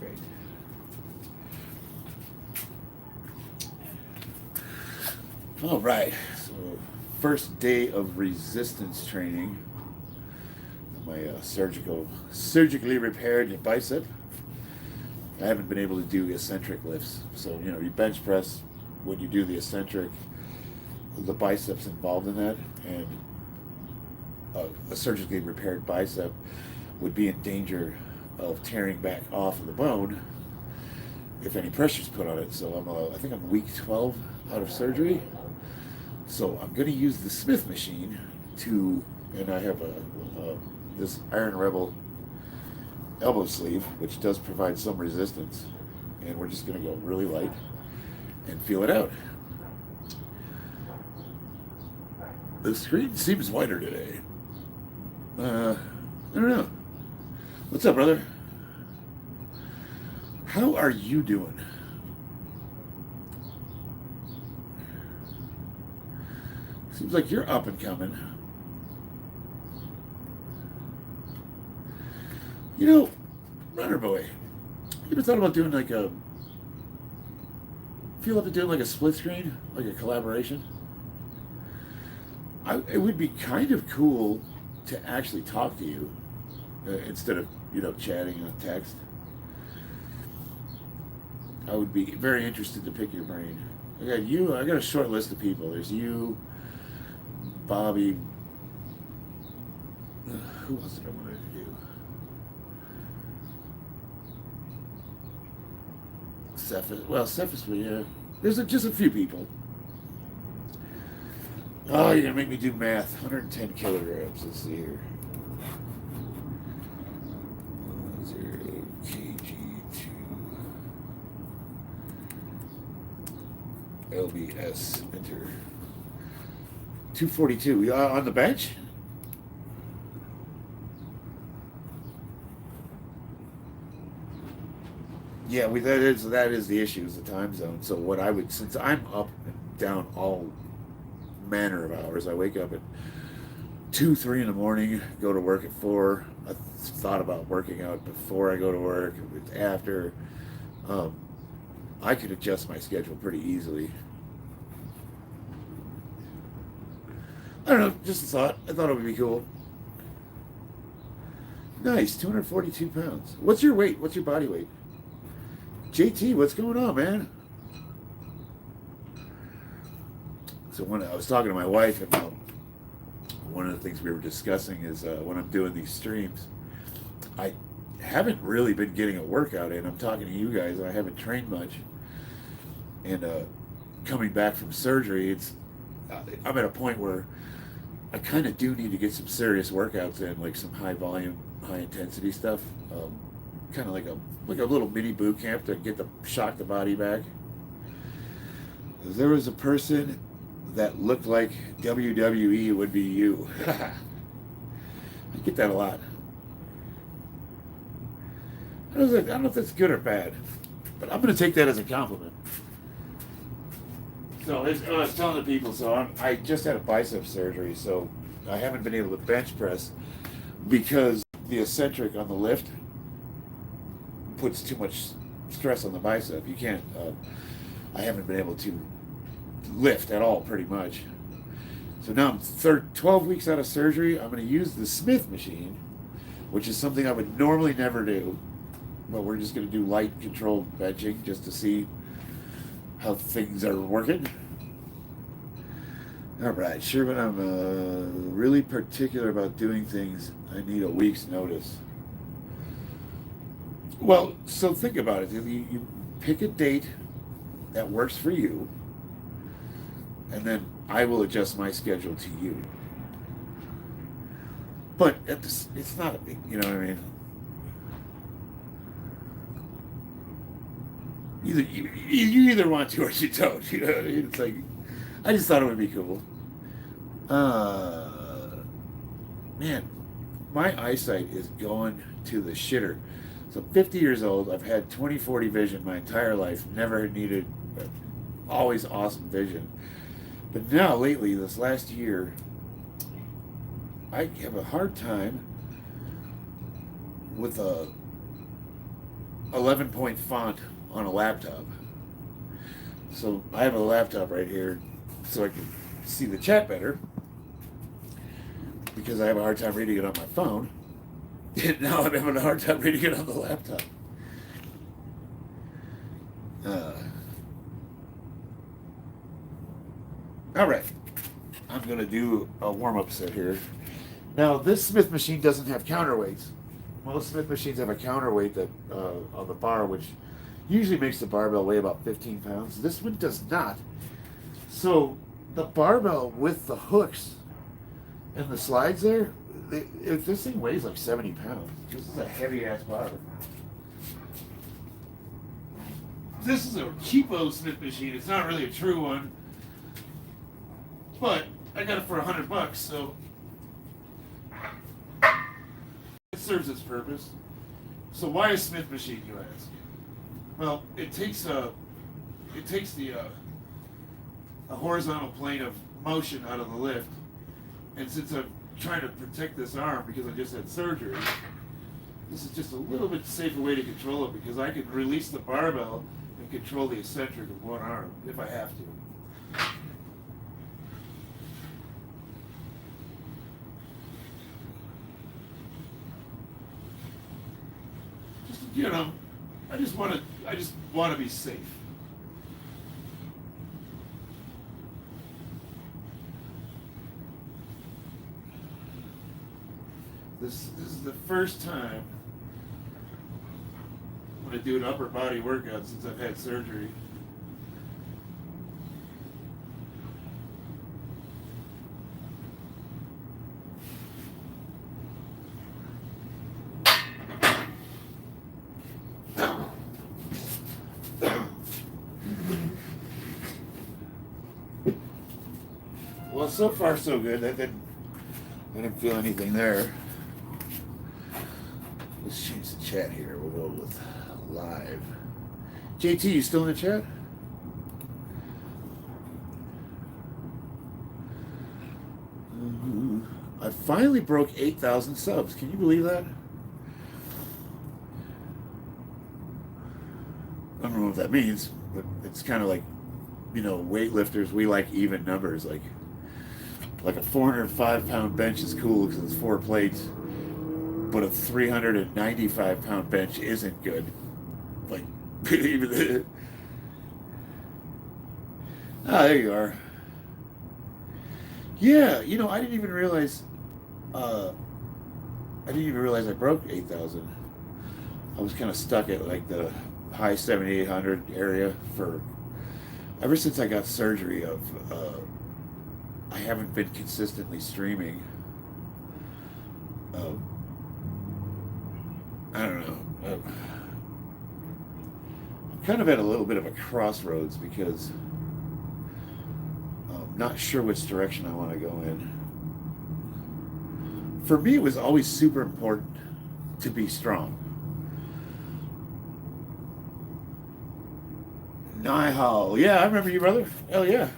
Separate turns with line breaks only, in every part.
Great. All right. So, first day of resistance training. My surgically repaired bicep. I haven't been able to do eccentric lifts. So, you bench press when you do the eccentric, the biceps involved in that, and a surgically repaired bicep would be in danger of tearing back off of the bone if any pressure is put on it. So I think I'm week 12 out of surgery. So I'm going to use the Smith machine and I have this Iron Rebel elbow sleeve, which does provide some resistance. And we're just going to go really light and feel it out. The screen seems whiter today. I don't know. What's up, brother? How are you doing? Seems like you're up and coming. Runner boy, you ever thought about doing feel up to doing like a split screen, like a collaboration? It would be kind of cool to actually talk to you instead of, chatting on text. I would be very interested to pick your brain. I got a short list of people. There's you, Bobby. Who else did I want to do? Cephas, yeah. There's just a few people. Oh, you're going to make me do math. 110 kilograms. Let's see here. 0 kg to LBS. Enter. 242. On the bench? Yeah, that is the issue, is the time zone. So since I'm up and down all manner of hours, I wake up at 2, 3 in the morning, go to work at 4. I thought about working out before I go to work, after. I could adjust my schedule pretty easily. I don't know, just a thought. I thought it would be cool. Nice, 242 pounds. What's your weight? What's your body weight? JT, what's going on, man? So when I was talking to my wife about one of the things we were discussing is when I'm doing these streams, I haven't really been getting a workout in. I'm talking to you guys, and I haven't trained much. And coming back from surgery, I'm at a point where I kind of do need to get some serious workouts in, like some high volume, high intensity stuff. Kind of like a little mini boot camp to shock the body back. There was a person that looked like WWE would be you. I get that a lot. I don't know if that's good or bad, but I'm going to take that as a compliment. So I was telling the people, I just had a bicep surgery, so I haven't been able to bench press because the eccentric on the lift puts too much stress on the bicep. You can't, I haven't been able to lift at all, pretty much. So now I'm 12 weeks out of surgery. I'm going to use the Smith machine, which is something I would normally never do, but we're just going to do light controlled benching just to see how things are working. All right, sure, but I'm really particular about doing things. I need a week's notice. Well, so think about it. You pick a date that works for you, and then I will adjust my schedule to you. But it's not a big, you know what I mean? You either want to or you don't. You know what I mean? It's like, I just thought it would be cool. Man, my eyesight is going to the shitter. So 50 years old, I've had 20/40 vision my entire life, never needed, always awesome vision. But now, lately, this last year, I have a hard time with 11-point font on a laptop. So I have a laptop right here so I can see the chat better because I have a hard time reading it on my phone. And now I'm having a hard time reading it on the laptop. All right. I'm going to do a warm-up set here. Now, this Smith machine doesn't have counterweights. Most Smith machines have a counterweight that on the bar, which usually makes the barbell weigh about 15 pounds. This one does not. So the barbell with the hooks and the slides there, this thing weighs like 70 pounds. This is a heavy-ass bar. This is a cheapo Smith machine. It's not really a true one. But I got it for $100, so it serves its purpose. So why a Smith machine, you ask? Well, it takes the a horizontal plane of motion out of the lift, and since I'm trying to protect this arm because I just had surgery, this is just a little bit safer way to control it because I can release the barbell and control the eccentric of one arm if I have to. You know, I just want to be safe. This is the first time I'm going to do an upper body workout since I've had surgery. Well, so far so good. I didn't feel anything there. Let's change the chat here. We'll go with live. JT, you still in the chat? I finally broke 8,000 subs. Can you believe that? I don't know what that means, but it's kind of like, you know, weightlifters, we like even numbers. Like a 405-pound bench is cool because it's 4 plates, but a 395-pound bench isn't good. Like, even the... there you are. Yeah, you know, I didn't even realize I broke 8,000. I was kind of stuck at like the high 7,800 area ever since I got surgery I haven't been consistently streaming. I don't know. I'm kind of at a little bit of a crossroads because I'm not sure which direction I want to go in. For me, it was always super important to be strong. Nihal. Yeah, I remember you, brother. Hell yeah.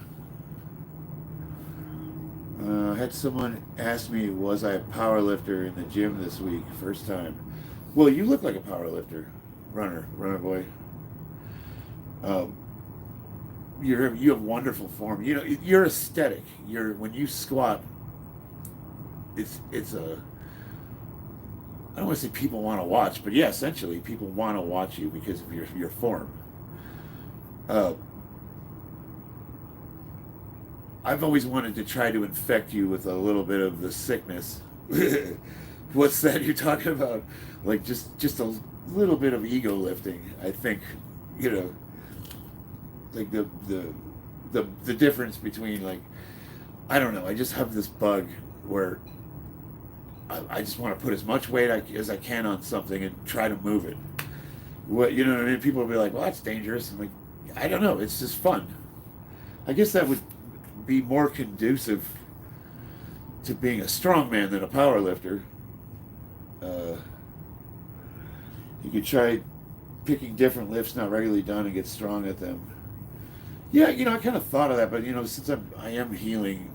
I had someone ask me, was I a power lifter in the gym this week? First time. Well, you look like a power lifter. Runner boy. You have wonderful form. You know, you're aesthetic. When you squat, it's a... I don't want to say people want to watch, but yeah, essentially people want to watch you because of your form. I've always wanted to try to infect you with a little bit of the sickness. What's that you're talking about? Like just a little bit of ego lifting. I think, you know, like the difference between, like, I don't know. I just have this bug where I just want to put as much weight as I can on something and try to move it. What, you know what I mean? People will be like, well, that's dangerous. I'm like, I don't know. It's just fun. I guess that would be more conducive to being a strong man than a power lifter. You could try picking different lifts not regularly done and get strong at them. Yeah, you know, I kind of thought of that, but, you know, since I am healing,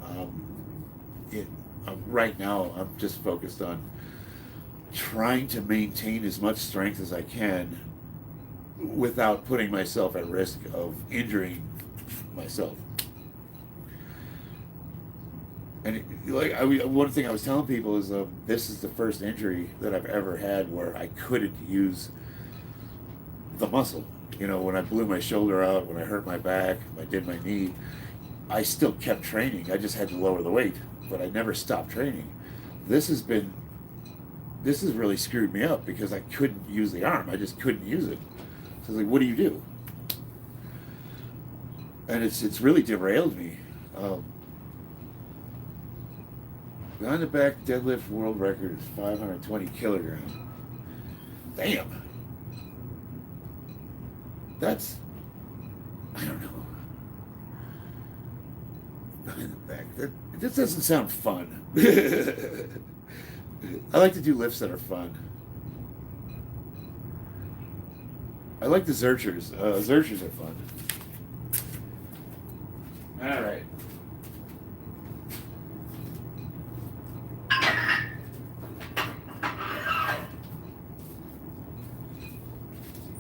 right now I'm just focused on trying to maintain as much strength as I can without putting myself at risk of injuring myself. And one thing I was telling people is this is the first injury that I've ever had where I couldn't use the muscle. You know, when I blew my shoulder out, when I hurt my back, I did my knee, I still kept training. I just had to lower the weight, but I never stopped training. This has really screwed me up because I couldn't use the arm. I just couldn't use it. So I was like, what do you do? And it's really derailed me. Behind the back deadlift world record is 520 kilograms. Damn. That's, I don't know. Behind the back, this doesn't sound fun. I like to do lifts that are fun. I like the Zerchers. Zerchers are fun. All right.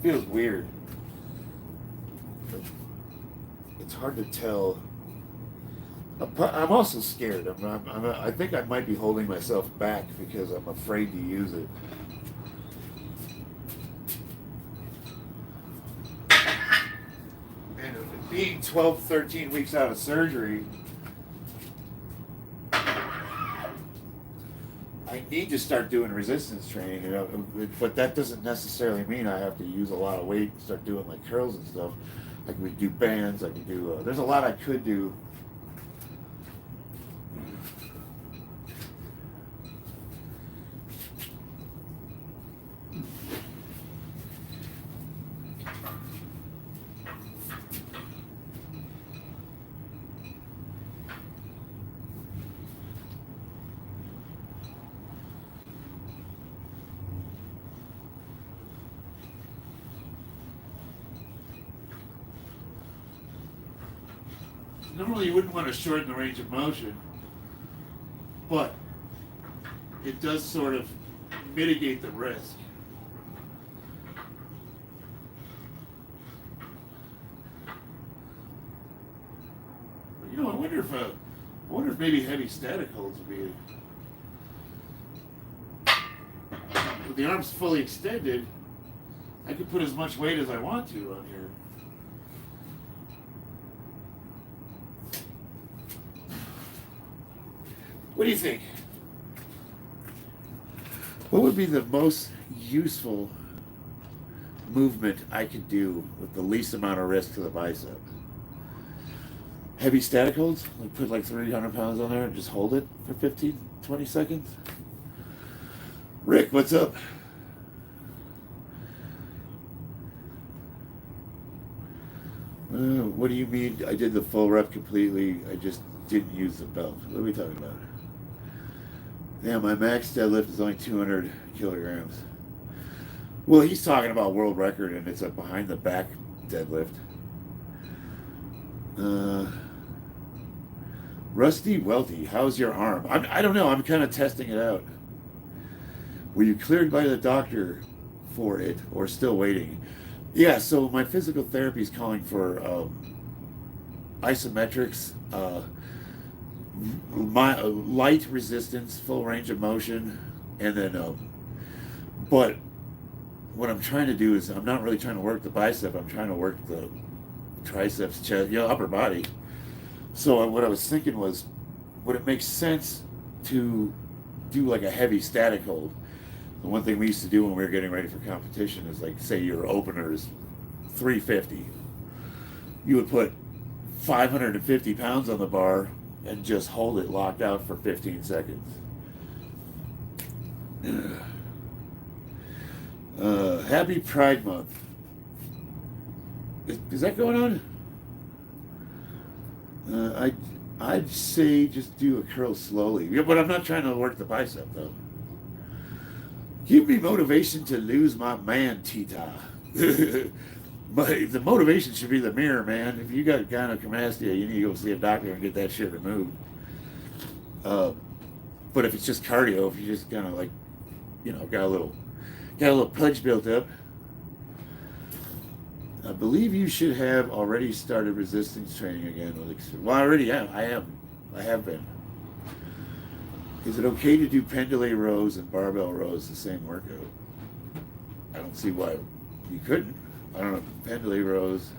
Feels weird. It's hard to tell. I'm also scared. I think I might be holding myself back because I'm afraid to use it. And being 12, 13 weeks out of surgery, I need to start doing resistance training, you know, but that doesn't necessarily mean I have to use a lot of weight and start doing like curls and stuff. I could do bands, I could do, there's a lot I could do. Normally you wouldn't want to shorten the range of motion, but it does sort of mitigate the risk. But, you know, I wonder if maybe heavy static holds would be. With the arms fully extended, I could put as much weight as I want to on here. What do you think? What would be the most useful movement I could do with the least amount of risk to the bicep? Heavy static holds? Like put like 300 pounds on there and just hold it for 15, 20 seconds? Rick, what's up? What do you mean I did the full rep completely, I just didn't use the belt? What are we talking about? Yeah, my max deadlift is only 200 kilograms. Well, he's talking about world record, and it's a behind the back deadlift. Rusty Welty, how's your arm? I don't know. I'm kind of testing it out. Were you cleared by the doctor for it, or still waiting? Yeah. So my physical therapy is calling for isometrics. My light resistance, full range of motion, and then but what I'm trying to do is I'm not really trying to work the bicep, I'm trying to work the triceps, chest, upper body. So what I was thinking was, would it make sense to do like a heavy static hold? The one thing we used to do when we were getting ready for competition is, like, say your opener is 350, you would put 550 pounds on the bar and just hold it locked out for 15 seconds. Happy Pride Month. Is that going on? I'd say just do a curl slowly. Yeah, but I'm not trying to work the bicep, though. Give me motivation to lose my man, Tita. But the motivation should be the mirror, man. If you got gynecomastia, you need to go see a doctor and get that shit removed. But if it's just cardio, if you just kind of like, got a little pudge built up, believe you should have already started resistance training again. Well, I already am. I am. I have been. Is it okay to do pendulum rows and barbell rows the same workout? I don't see why you couldn't. I don't know. Pendulum rows.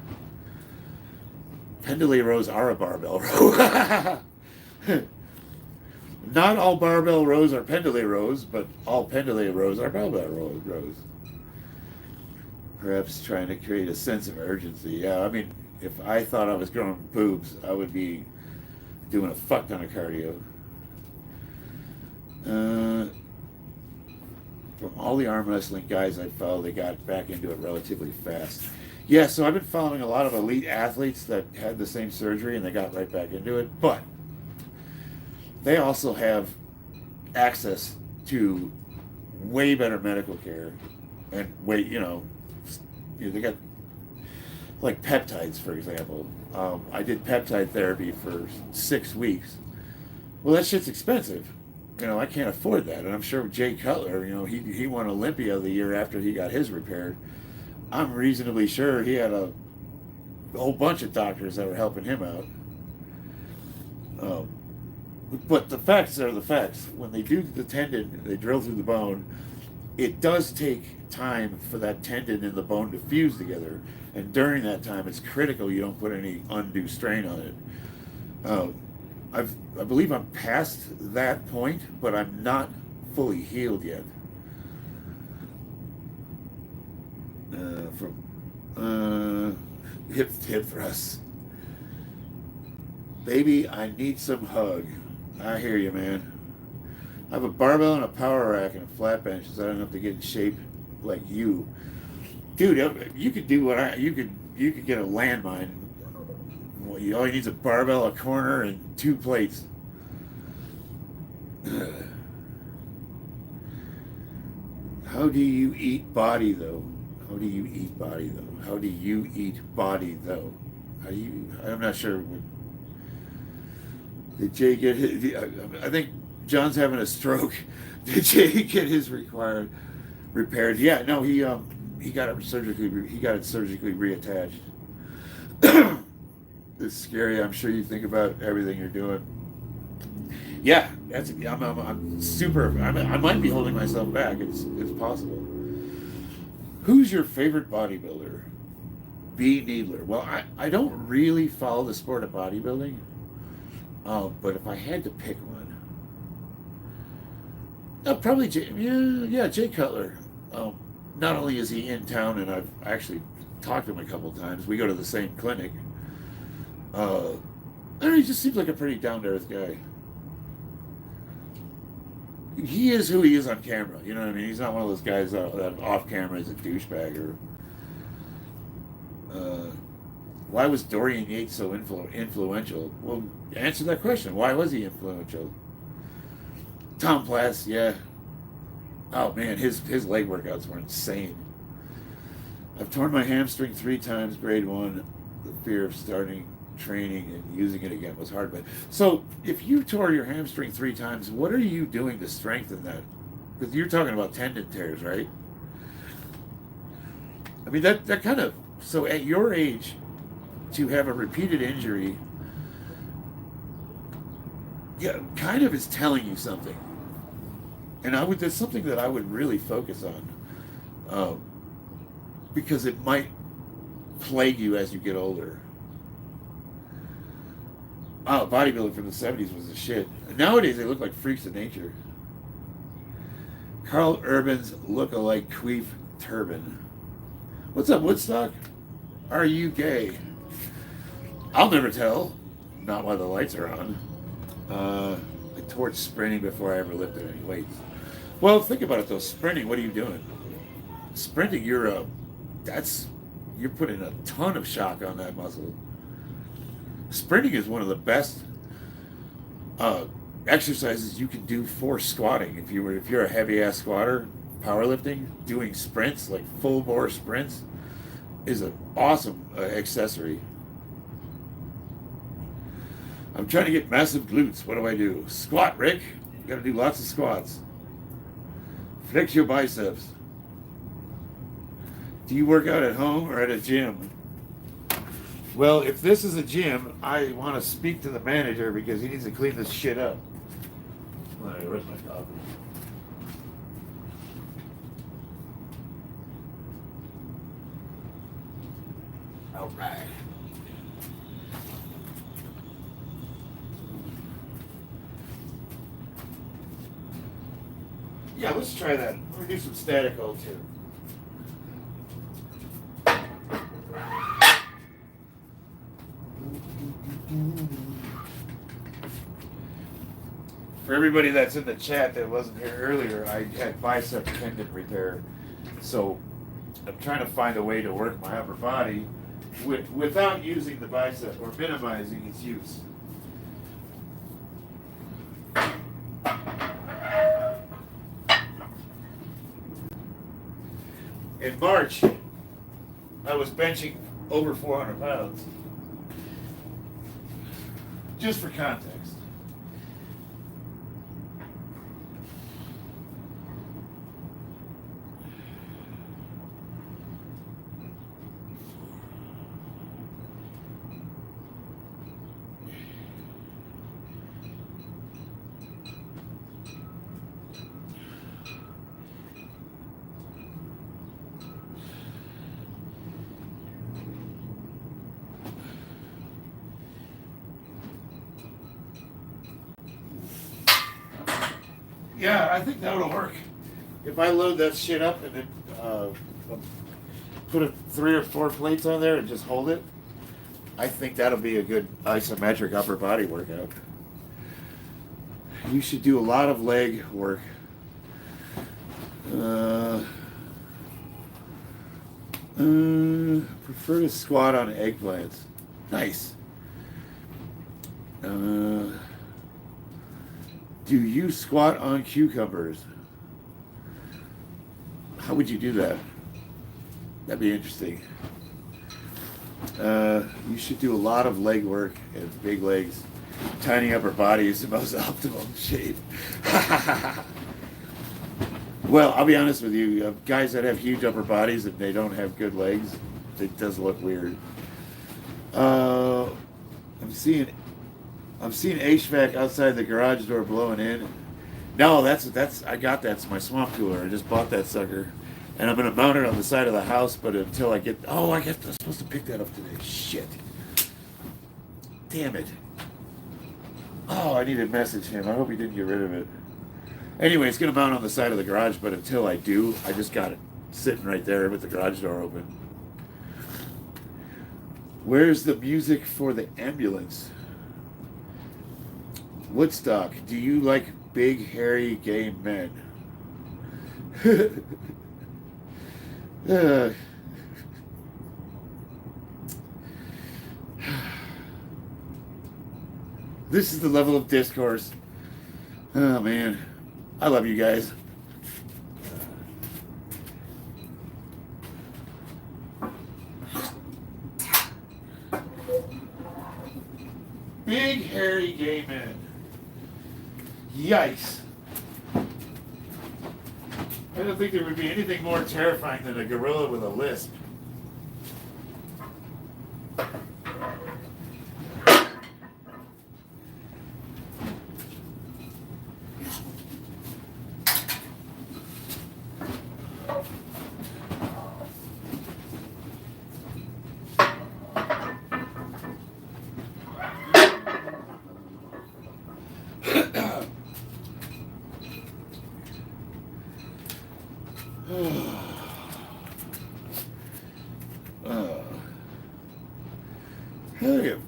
Pendulum rows are a barbell row. Not all barbell rows are pendulum rows, but all pendulum rows are barbell rows. Perhaps trying to create a sense of urgency. Yeah, I mean, if I thought I was growing boobs, I would be doing a fuck ton of cardio. From all the arm wrestling guys I followed, they got back into it relatively fast. Yeah, so I've been following a lot of elite athletes that had the same surgery and they got right back into it, but they also have access to way better medical care and they got like peptides, for example. I did peptide therapy for 6 weeks. Well, that shit's expensive. I can't afford that. And I'm sure Jay Cutler, he won Olympia the year after he got his repaired. I'm reasonably sure he had a whole bunch of doctors that were helping him out. But the facts are the facts. When they do the tendon, they drill through the bone, it does take time for that tendon and the bone to fuse together. And during that time, it's critical you don't put any undue strain on it. I believe I'm past that point, but I'm not fully healed yet. From hip thrusts. Baby, I need some hug. I hear you, man. I have a barbell and a power rack and a flat bench, so I don't have to get in shape like you. Dude, you could do you could get a landmine. All you need is a barbell, a corner, and 2 plates. How do you eat body, though? How do you eat body, though? How do you eat body, though? I'm not sure. Did Jay get his, I think John's having a stroke. Did Jay get his repaired? Yeah, no, he got it surgically reattached. It's scary. I'm sure you think about everything you're doing. Yeah, I'm super. I might be holding myself back. It's possible. Who's your favorite bodybuilder? B. Needler. Well, I don't really follow the sport of bodybuilding. But if I had to pick one, probably Jay Cutler. Not only is he in town, and I've actually talked to him a couple times. We go to the same clinic. I don't know, he just seems like a pretty down-to-earth guy. He is who he is on camera. You know what I mean? He's not one of those guys that off camera is a douchebag. Or why was Dorian Yates so influential? Well, answer that question. Why was he influential? Tom Platz, yeah. Oh man, his leg workouts were insane. I've torn my hamstring 3 times, grade 1. The fear of starting training and using it again was hard. But so if you tore your hamstring 3 times, what are you doing to strengthen that? Because you're talking about tendon tears, right? I mean that kind of, so at your age, to have a repeated injury, yeah, kind of is telling you something. And that's something that I would really focus on, because it might plague you as you get older. Bodybuilding from the 70s was the shit. Nowadays they look like freaks of nature. Carl Urban's look-alike queef turban. What's up, Woodstock? Are you gay? I'll never tell. Not while the lights are on. I torched sprinting before I ever lifted any weights. Well, think about it though. Sprinting, what are you doing? Sprinting, you're putting a ton of shock on that muscle. Sprinting is one of the best exercises you can do for squatting. If you're a heavy ass squatter, powerlifting, doing sprints, like full bore sprints, is an awesome accessory. I'm trying to get massive glutes. What do I do? Squat, Rick. You gotta do lots of squats. Flex your biceps. Do you work out at home or at a gym? Well, if this is a gym, I want to speak to the manager because he needs to clean this shit up. All right, where's my coffee? All right. Yeah, let's try that. We're gonna do some static O too. For everybody that's in the chat that wasn't here earlier, I had bicep tendon repair. So I'm trying to find a way to work my upper body without using the bicep or minimizing its use. In March, I was benching over 400 pounds. Just for context. Yeah, I think that'll work. If I load that shit up and then put 3 or 4 plates on there and just hold it, I think that'll be a good isometric upper body workout. You should do a lot of leg work. Prefer to squat on eggplants. Nice. Do you squat on cucumbers? How would you do that? That'd be interesting. You should do a lot of leg work and big legs. Tiny upper body is the most optimum shape. Well, I'll be honest with you. Guys that have huge upper bodies and they don't have good legs, it does look weird. I'm seeing HVAC outside the garage door blowing in. No, that's I got that. It's my swamp cooler. I just bought that sucker, and I'm gonna mount it on the side of the house. But until I get, I'm supposed to pick that up today. Shit. Damn it. Oh, I need to message him. I hope he didn't get rid of it. Anyway, it's gonna mount on the side of the garage. But until I do, I just got it sitting right there with the garage door open. Where's the music for the ambulance? Woodstock, do you like big, hairy, gay men? This is the level of discourse. Oh, man. I love you guys. Big, hairy, gay men. Yikes. I don't think there would be anything more terrifying than a gorilla with a lisp.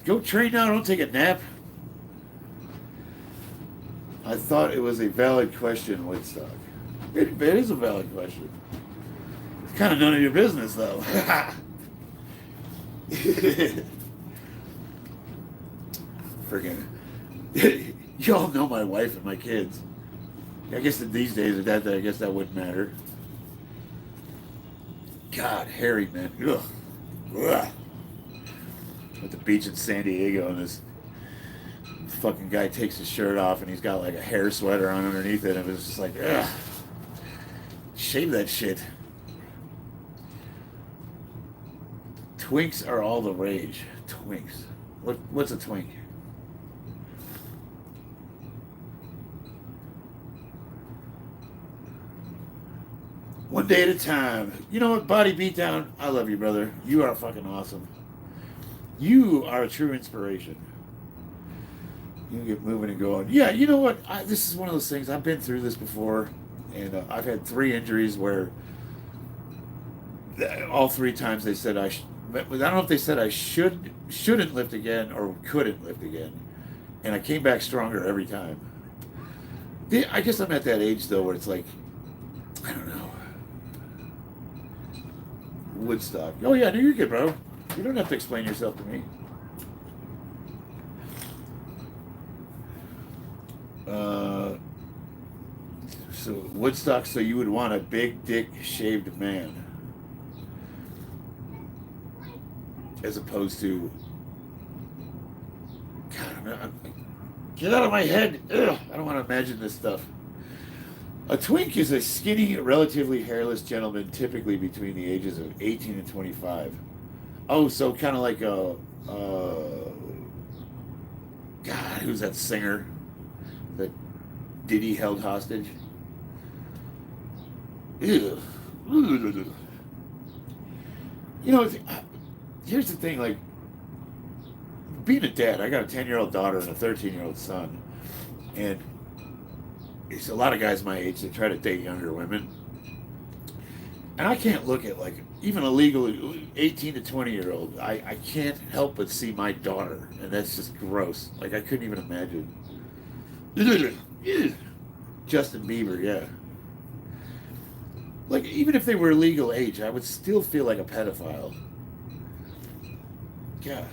Go train now, don't take a nap. I thought it was a valid question, Woodstock. It is a valid question. It's kind of none of your business, though. Friggin'. You all know my wife and my kids. I guess that these days, I guess that wouldn't matter. God, hairy man. Ugh. Ugh. At the beach in San Diego, and this fucking guy takes his shirt off, and he's got like a hair sweater on underneath it, and it was just like, ugh. Shave that shit. Twinks are all the rage. Twinks. What's a twink? One day at a time. You know what, Body Beatdown? I love you, brother. You are fucking awesome. You are a true inspiration. You get moving and going. Yeah, you know what? This is one of those things. I've been through this before, and I've had 3 injuries where all 3 times they said I don't know if they said I shouldn't lift again or couldn't lift again, and I came back stronger every time. I guess I'm at that age though where it's like, I don't know. Woodstock. Oh yeah, no, you're good, bro. You don't have to explain yourself to me. So Woodstock. So you would want a big dick shaved man, as opposed to. God, get out of my head! Ugh, I don't want to imagine this stuff. A twink is a skinny, relatively hairless gentleman, typically between the ages of 18 and 25. Oh, so kind of like a, God, who's that singer that Diddy held hostage? Ew. You know, here's the thing, like, being a dad, I got a 10-year-old daughter and a 13-year-old son, and it's a lot of guys my age that try to date younger women, and I can't look at, like, even a legal 18 to 20-year-old. I can't help but see my daughter, and that's just gross. Like, I couldn't even imagine. Justin Bieber, yeah. Like, even if they were legal age, I would still feel like a pedophile. Yeah.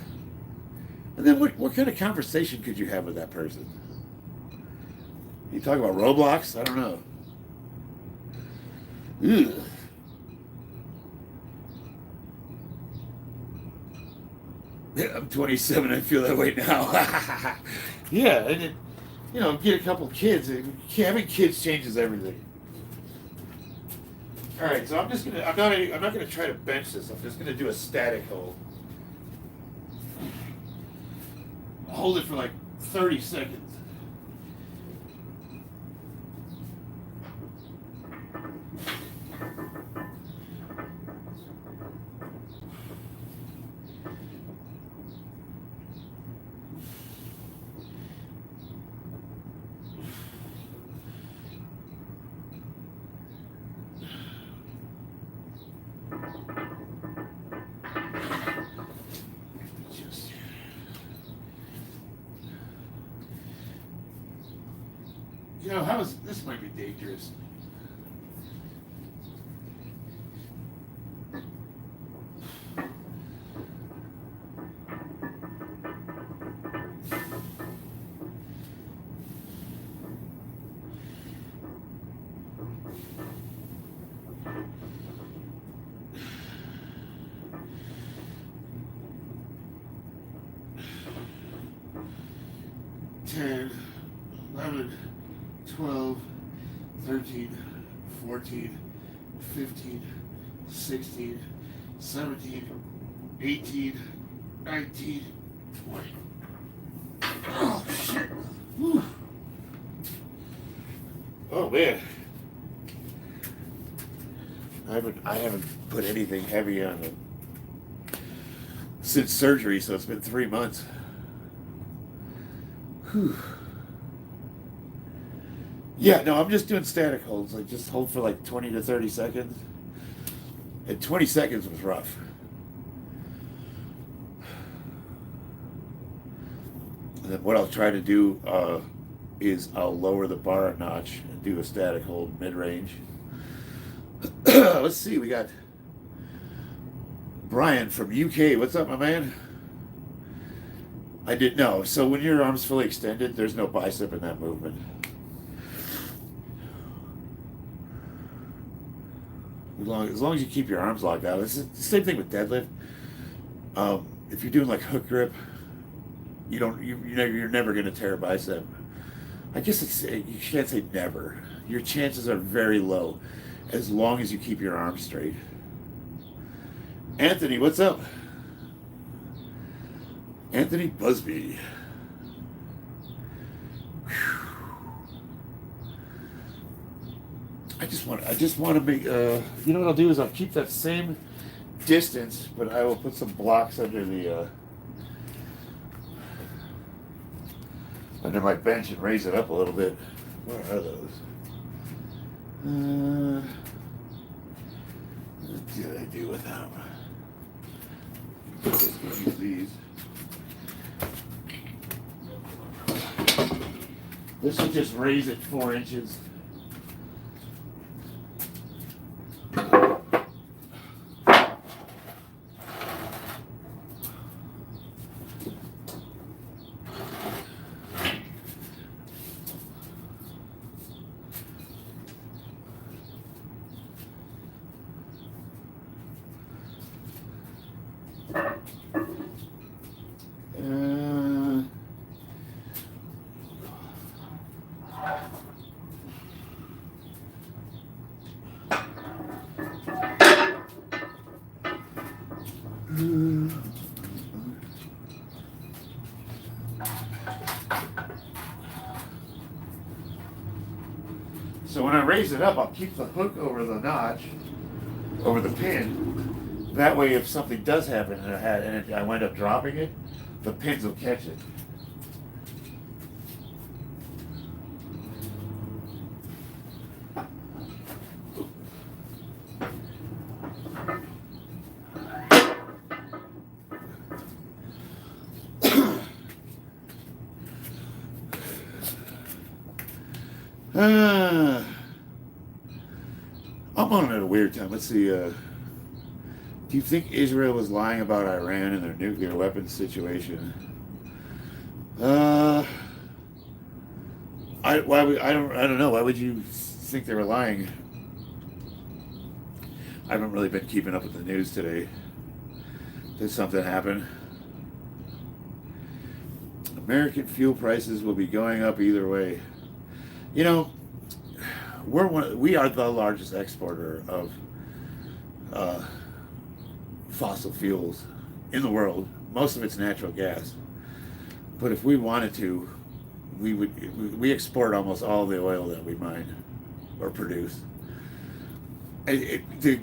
And then what kind of conversation could you have with that person? You talk about Roblox? I don't know. Ugh. Yeah, I'm 27. I feel that way now. Yeah, and then, you know, get a couple kids. Having kids changes everything. All right, so I'm not gonna try to bench this. I'm just gonna do a static hold. Hold it for like 30 seconds. You know, this might be dangerous. Ten, 11, 12, 13, 14, 15, 16, 17, 18, 19, 20. Oh, shit. Whew. Oh, man. I haven't put anything heavy on it since surgery, so it's been 3 months. Whew. Yeah, no, I'm just doing static holds. Like, just hold for like 20 to 30 seconds. And 20 seconds was rough. And then what I'll try to do is I'll lower the bar a notch and do a static hold mid-range. Let's see, we got Brian from UK. What's up, my man? I didn't know. So when your arm's fully extended, there's no bicep in that movement. As long as you keep your arms locked out. It's the same thing with deadlift. If you're doing like hook grip, you're never going to tear a bicep. I guess you can't say never. Your chances are very low, as long as you keep your arms straight. Anthony, what's up? Anthony Busby. I just want to make. You know what I'll do is I'll keep that same distance, but I will put some blocks under my bench and raise it up a little bit. Where are those? What did I do with them? Just gonna use these. This will just raise it 4 inches. So when I raise it up, I'll keep the hook over the notch, over the pin. That way, if something does happen and I wind up dropping it, the pins will catch it. I'm on at a weird time. Let's see. Do you think Israel was lying about Iran and their nuclear weapons situation? I don't know. Why would you think they were lying? I haven't really been keeping up with the news today. Did something happen? American fuel prices will be going up either way. You know, we are the largest exporter of fossil fuels in the world. Most of it's natural gas. But if we wanted to, we export almost all the oil that we mine or produce. The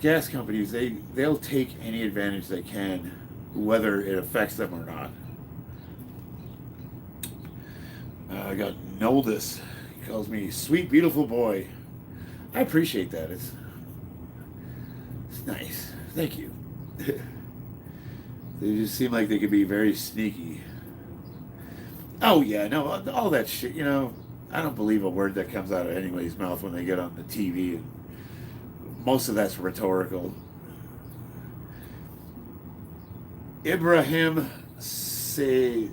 gas companies, they'll take any advantage they can, whether it affects them or not. I got Noldus. He calls me sweet, beautiful boy. I appreciate that. It's nice. Thank you. They just seem like they could be very sneaky. Oh yeah, no, all that shit. You know, I don't believe a word that comes out of anybody's mouth when they get on the TV. Most of that's rhetorical. Ibrahim Saidi?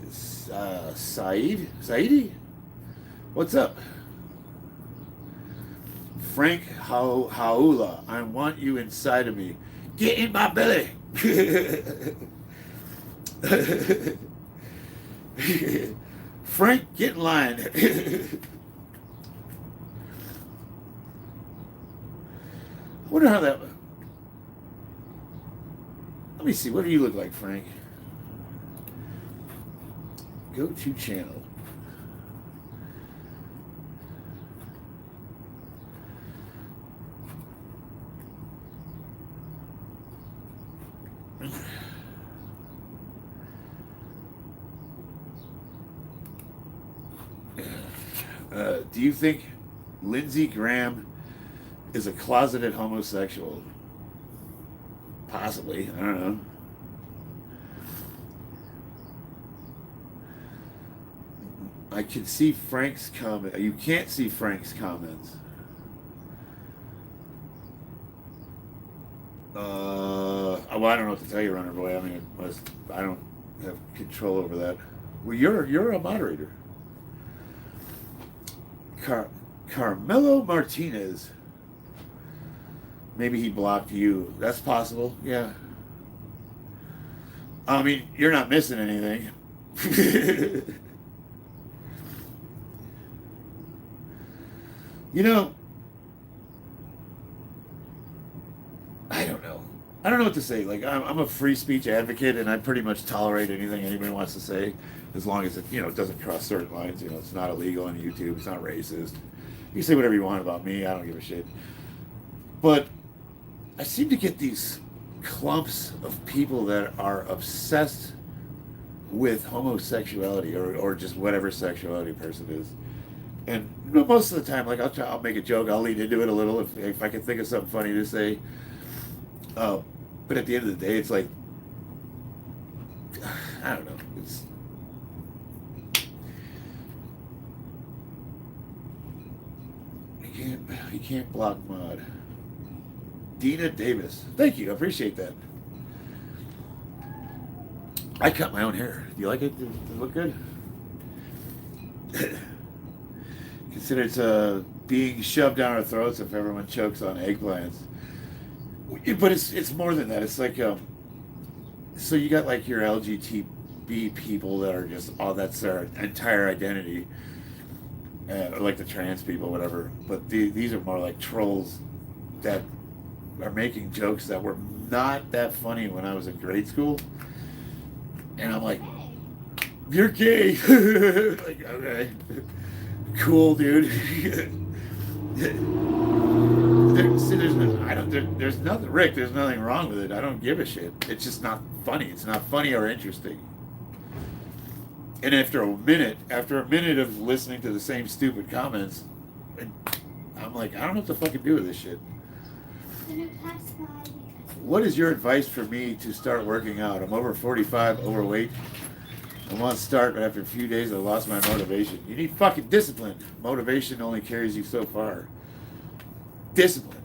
What's up? Frank Haula, I want you inside of me. Get in my belly. Frank, get in line. I wonder how that. Let me see. What do you look like, Frank? Go to channel. Do you think Lindsey Graham is a closeted homosexual? Possibly. I don't know. I can see Frank's comment. You can't see Frank's comments. Well, I don't know what to tell you, Runner Boy. I mean, I don't have control over that. Well, you're a moderator. Carmelo Martinez. Maybe he blocked you. That's possible. Yeah. I mean, you're not missing anything. You know, I don't know. I don't know what to say. Like, I'm a free speech advocate, and I pretty much tolerate anything anybody wants to say, as long as it, it doesn't cross certain lines. It's not illegal on YouTube. It's not racist. You can say whatever you want about me. I don't give a shit. But I seem to get these clumps of people that are obsessed with homosexuality or just whatever sexuality a person is. And most of the time, like I'll make a joke, I'll lead into it a little if I can think of something funny to say. But at the end of the day, it's like, I don't know. It's you can't block mod. Dina Davis, thank you, I appreciate that. I cut my own hair. Do you like it? Does it look good? Consider it's being shoved down our throats if everyone chokes on eggplants. But it's more than that. It's like so you got like your LGBT people that are just that's their entire identity, like the trans people, whatever. But these are more like trolls that are making jokes that were not that funny when I was in grade school, and I'm like, "You're gay." Like, okay, cool, dude. There's nothing, Rick. There's nothing wrong with it. I don't give a shit. It's just not funny. It's not funny or interesting. And after a minute of listening to the same stupid comments, I'm like, I don't know what to fucking do with this shit. What is your advice for me to start working out? I'm over 45, overweight. I want to start, but after a few days, I lost my motivation. You need fucking discipline. Motivation only carries you so far. Discipline.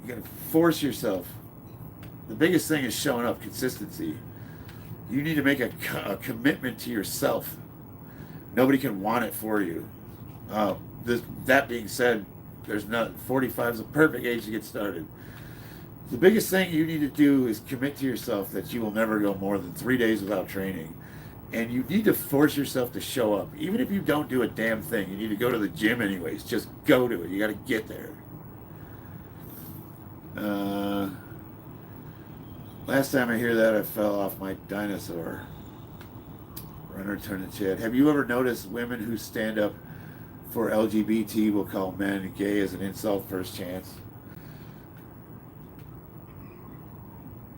You gotta force yourself. The biggest thing is showing up, consistency. You need to make a commitment to yourself. Nobody can want it for you. That being said, 45 is a perfect age to get started. The biggest thing you need to do is commit to yourself that you will never go more than 3 days without training. And you need to force yourself to show up. Even if you don't do a damn thing, you need to go to the gym anyways. Just go to it. You got to get there. Last time I hear that, I fell off my dinosaur. Runner turned to Chad. Have you ever noticed women who stand up for LGBT will call men gay as an insult first chance?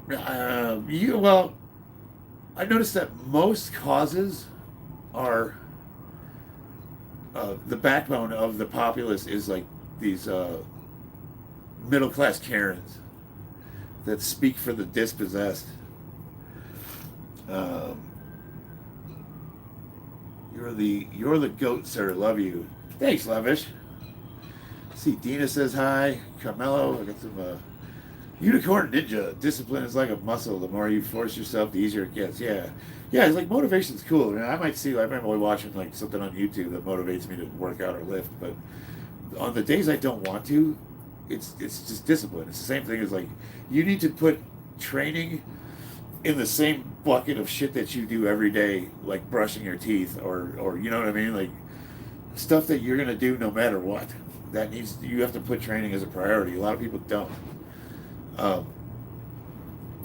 Well, I noticed that most causes are the backbone of the populace is like these middle class Karens that speak for the dispossessed. You're the goat, sir. Love you. Thanks, Levish. See, Dina says hi. Carmelo, I got some Unicorn Ninja. Discipline is like a muscle. The more you force yourself, the easier it gets. Yeah, it's like motivation's cool. I mean, I remember watching like something on YouTube that motivates me to work out or lift. But on the days I don't want to, it's just discipline. It's the same thing as like you need to put training in the same bucket of shit that you do every day, like brushing your teeth or you know what I mean, like stuff that you're gonna do no matter what. You have to put training as a priority. A lot of people don't.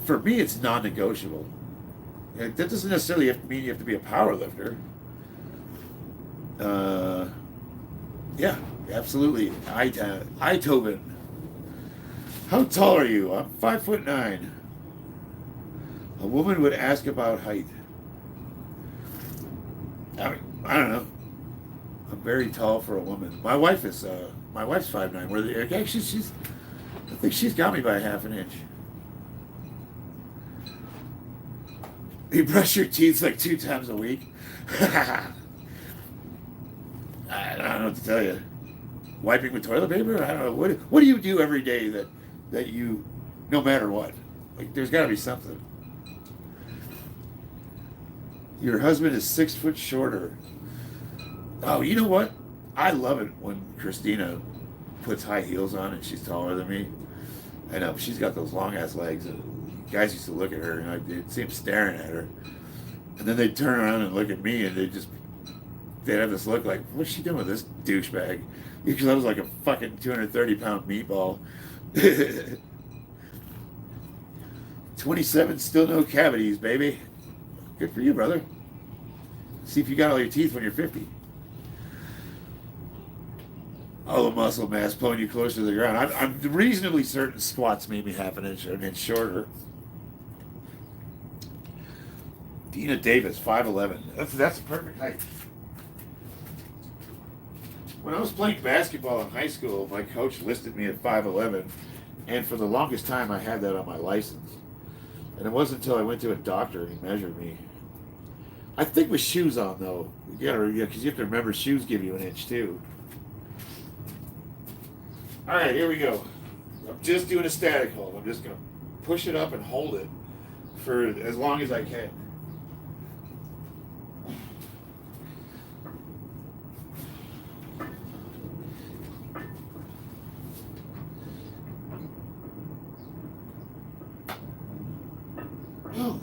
For me, it's non-negotiable. That doesn't necessarily mean you have to be a power lifter. Yeah, absolutely. Tobin. How tall are you? I'm 5'9". A woman would ask about height. I don't know. I'm very tall for a woman. My wife's 5'9". Actually, I think she's got me by half an inch. You brush your teeth like 2 times a week? I don't know what to tell you. Wiping with toilet paper? I don't know. What do you do every day that you, no matter what? Like, there's got to be something. Your husband is 6 foot shorter. Oh, you know what? I love it when Christina puts high heels on and she's taller than me. I know, she's got those long ass legs, and guys used to look at her and I'd see them staring at her. And then they'd turn around and look at me and they'd have this look like, what's she doing with this douchebag? Because I was like a fucking 230-pound meatball. 27, still no cavities, baby. Good for you, brother. See if you got all your teeth when you're 50. All the muscle mass pulling you closer to the ground. I'm reasonably certain squats made me half an inch shorter. Dina Davis, 5'11". That's a perfect height. When I was playing basketball in high school, my coach listed me at 5'11", and for the longest time I had that on my license. And it wasn't until I went to a doctor and he measured me. I think with shoes on, though. Because you have to remember shoes give you an inch, too. All right, here we go. I'm just doing a static hold. I'm just going to push it up and hold it for as long as I can. Oh.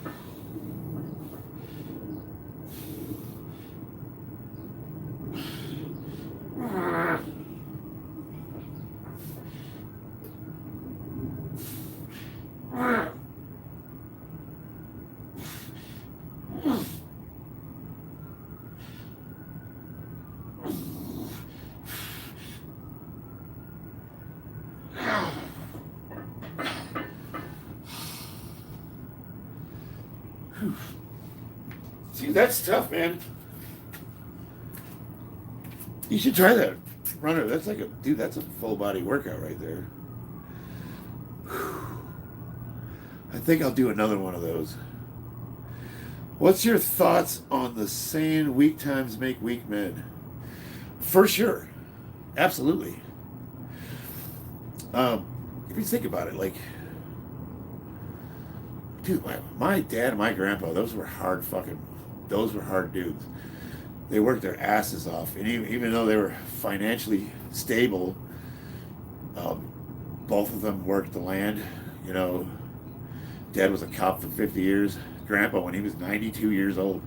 See, that's tough, man. You should try that. Runner, that's a full body workout right there. I think I'll do another one of those. What's your thoughts on the saying weak times make weak men? For sure. Absolutely. If you think about it, like, dude, my dad and my grandpa, those were hard dudes. They worked their asses off, and even though they were financially stable, both of them worked the land. You know, Dad was a cop for 50 years. Grandpa, when he was 92 years old,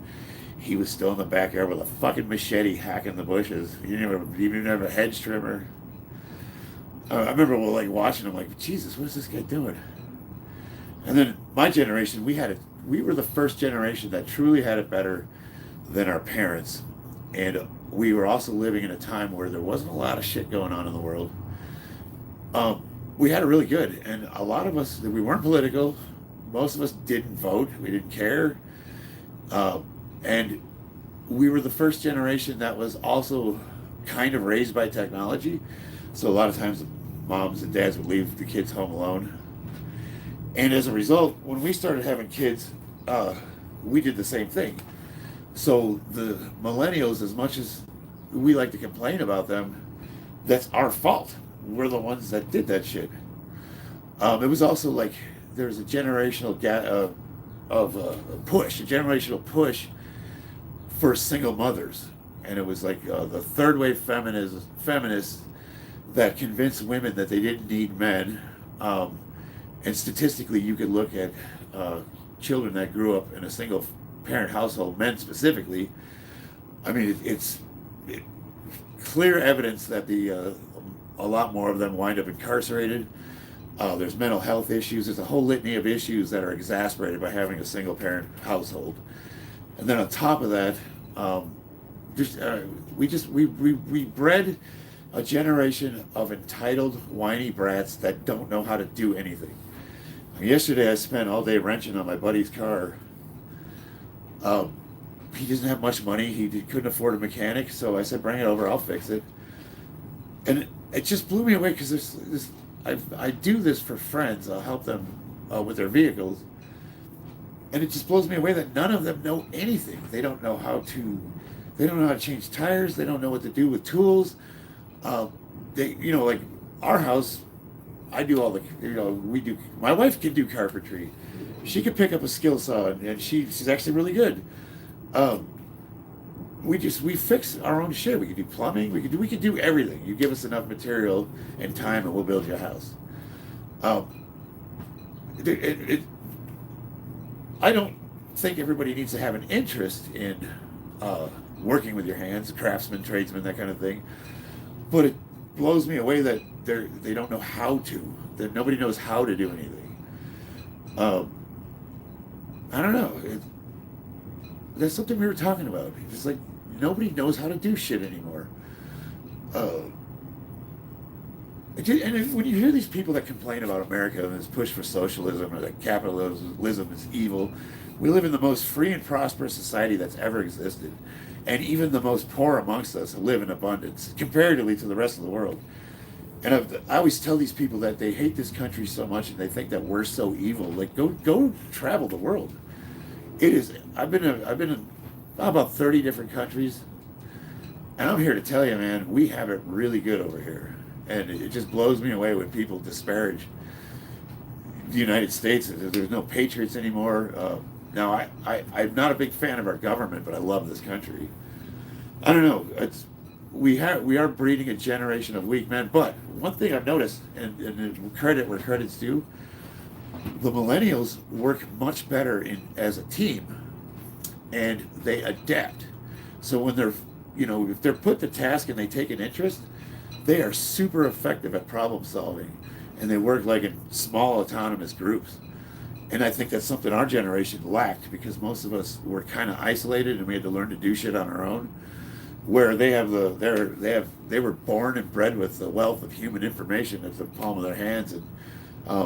he was still in the backyard with a fucking machete hacking the bushes. He didn't even have a hedge trimmer. I remember watching him, like, Jesus, what is this guy doing? And then my generation, we were the first generation that truly had it better than our parents. And we were also living in a time where there wasn't a lot of shit going on in the world. We had it really good. And a lot of us, we weren't political. Most of us didn't vote. We didn't care. And we were the first generation that was also kind of raised by technology. So a lot of times moms and dads would leave the kids home alone. And as a result, when we started having kids, we did the same thing. So the millennials, as much as we like to complain about them, that's our fault. We're the ones that did that shit. It was also like there was a generational generational push for single mothers. And it was like the third wave feminists that convinced women that they didn't need men. And statistically, you could look at children that grew up in a single parent household, men specifically. I mean, it's clear evidence that a lot more of them wind up incarcerated. There's mental health issues. There's a whole litany of issues that are exacerbated by having a single parent household. And then on top of that, we bred a generation of entitled, whiny brats that don't know how to do anything. Yesterday, I spent all day wrenching on my buddy's car. He doesn't have much money. He couldn't afford a mechanic, so I said, "Bring it over. I'll fix it." And it just blew me away because I do this for friends. I'll help them with their vehicles, and it just blows me away that none of them know anything. They don't know how to change tires. They don't know what to do with tools. Like our house, I do all the, my wife can do carpentry. She could pick up a skill saw, and she's actually really good. We fix our own shit. We can do plumbing. We can do everything. You give us enough material and time, and we'll build you a house. I don't think everybody needs to have an interest in working with your hands, craftsmen, tradesmen, that kind of thing. But it blows me away that they don't know how to. That nobody knows how to do anything. I don't know. That's something we were talking about. It's like nobody knows how to do shit anymore. Uh, when you hear these people that complain about America and this push for socialism or that capitalism is evil, we live in the most free and prosperous society that's ever existed. And even the most poor amongst us live in abundance comparatively to the rest of the world. And I always tell these people that they hate this country so much and they think that we're so evil. Like, go travel the world. It is. I've been in about 30 different countries, and I'm here to tell you, man, we have it really good over here. And it just blows me away when people disparage the United States. There's no patriots anymore. Now, I'm not a big fan of our government, but I love this country. I don't know. We are breeding a generation of weak men. But one thing I've noticed, and credit where credit's due, the millennials work much better as a team, and they adapt. So when if they're put to task and they take an interest, they are super effective at problem solving, and they work like in small autonomous groups. And I think that's something our generation lacked, because most of us were kind of isolated and we had to learn to do shit on our own. Where they were born and bred with the wealth of human information at the palm of their hands, and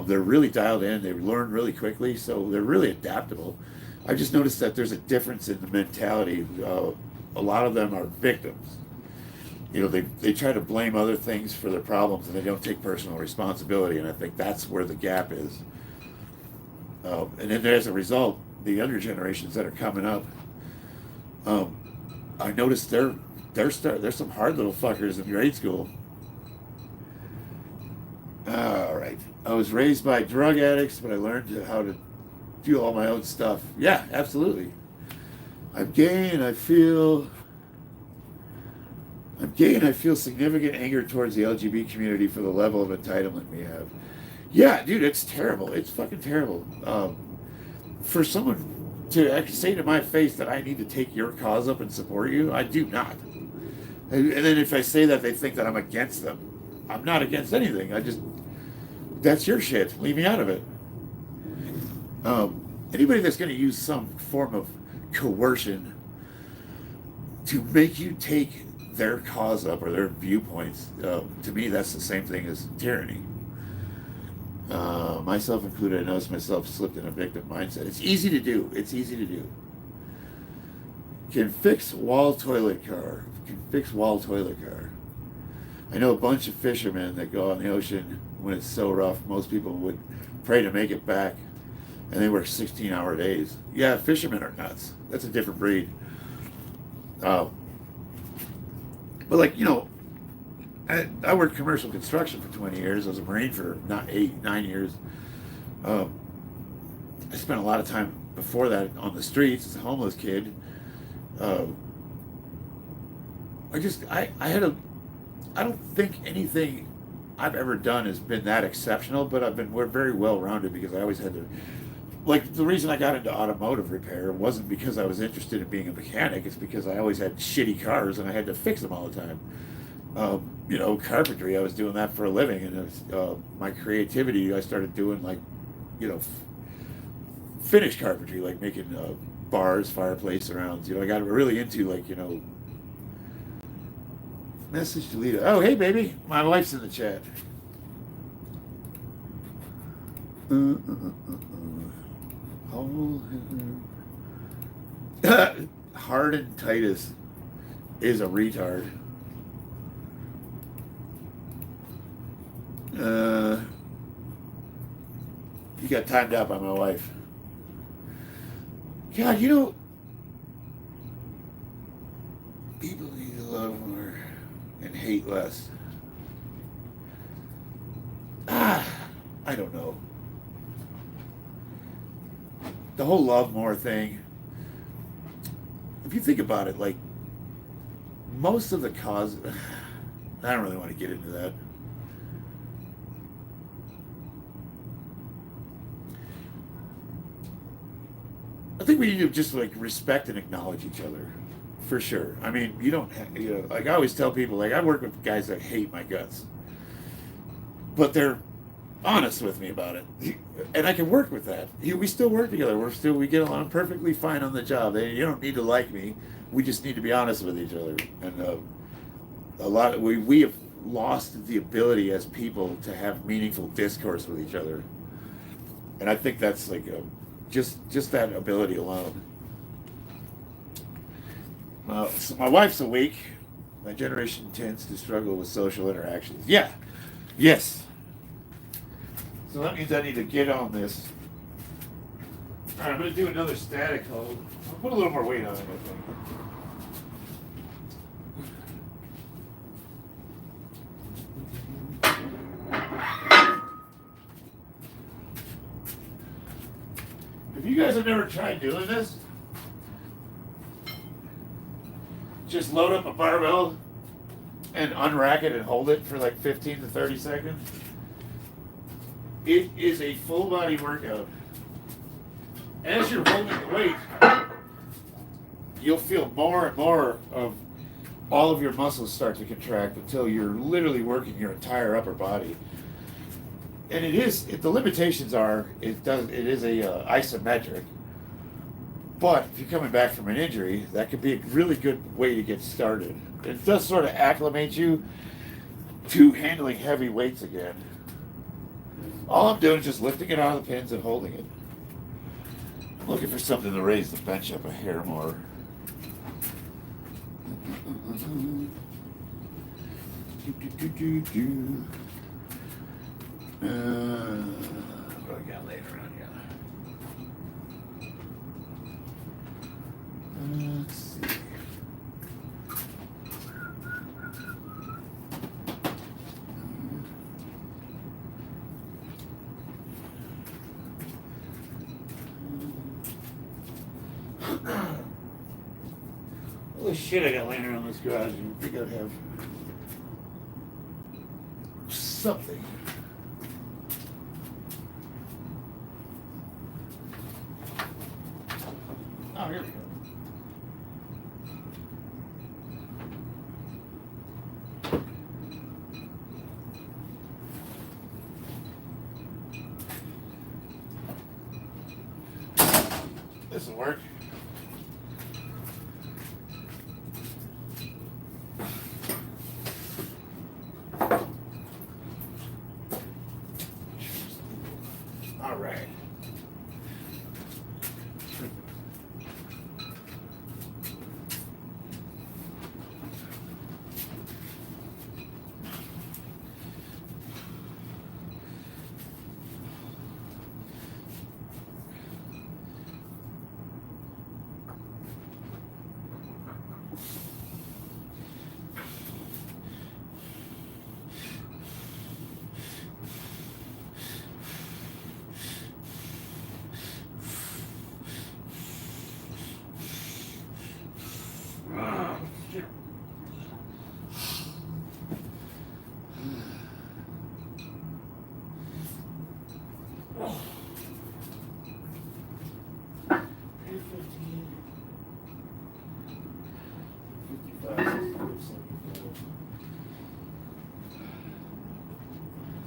they're really dialed in. They learn really quickly, so they're really adaptable. I've just noticed that there's a difference in the mentality. A lot of them are victims. They try to blame other things for their problems, and they don't take personal responsibility. And I think that's where the gap is. And then as a result, the younger generations that are coming up, I noticed there's some hard little fuckers in grade school. All right. I was raised by drug addicts, but I learned how to do all my own stuff. Yeah, absolutely. I'm gay and I feel significant anger towards the LGBT community for the level of entitlement we have. Yeah, dude, it's terrible. It's fucking terrible. For someone to actually say to my face that I need to take your cause up and support you, I do not. And then if I say that, they think that I'm against them. I'm not against anything. That's your shit. Leave me out of it. Anybody that's going to use some form of coercion to make you take their cause up or their viewpoints, to me, that's the same thing as tyranny. Myself included, I noticed myself slipped in a victim mindset. It's easy to do. Can fix wall toilet car. I know a bunch of fishermen that go on the ocean when it's so rough. Most people would pray to make it back, and they work 16-hour days. Yeah, fishermen are nuts. That's a different breed. But I worked commercial construction for 20 years. I was a Marine for 9 years. I spent a lot of time before that on the streets as a homeless kid. I don't think anything I've ever done has been that exceptional, but we're very well-rounded, because I always had to, the reason I got into automotive repair wasn't because I was interested in being a mechanic. It's because I always had shitty cars and I had to fix them all the time. Carpentry, I was doing that for a living, and my creativity, I started doing finished carpentry, like making bars, fireplace surrounds. I got really into message deleted. Oh, hey baby, my wife's in the chat. Hardened Titus is a retard. You got timed out by my wife. God, people need to love more and hate less. I don't know. The whole love more thing, if you think about it, most of the cause, I don't really want to get into that. I think we need to just respect and acknowledge each other, for sure. I mean, you don't, I always tell people, I work with guys that hate my guts, but they're honest with me about it, and I can work with that. We still work together. We get along perfectly fine on the job. You don't need to like me. We just need to be honest with each other. And we have lost the ability as people to have meaningful discourse with each other. And I think that's like just that ability alone. So my wife's awake. My generation tends to struggle with social interactions. Yeah. Yes. So that means I need to get on this. All right, I'm going to do another static hold. I'll put a little more weight on it, I think. If you guys have never tried doing this, just load up a barbell and unrack it and hold it for like 15 to 30 seconds. It is a full body workout. As you're holding the weight, you'll feel more and more of all of your muscles start to contract until you're literally working your entire upper body. And the limitations are, it is a isometric. But if you're coming back from an injury, that could be a really good way to get started. It does sort of acclimate you to handling heavy weights again. All I'm doing is just lifting it out of the pins and holding it. I'm looking for something to raise the bench up a hair more. What do I got later on here? Let's see. Holy shit, I got laying around this garage. You think I'd have something. Oh, here we go. This will work. All right.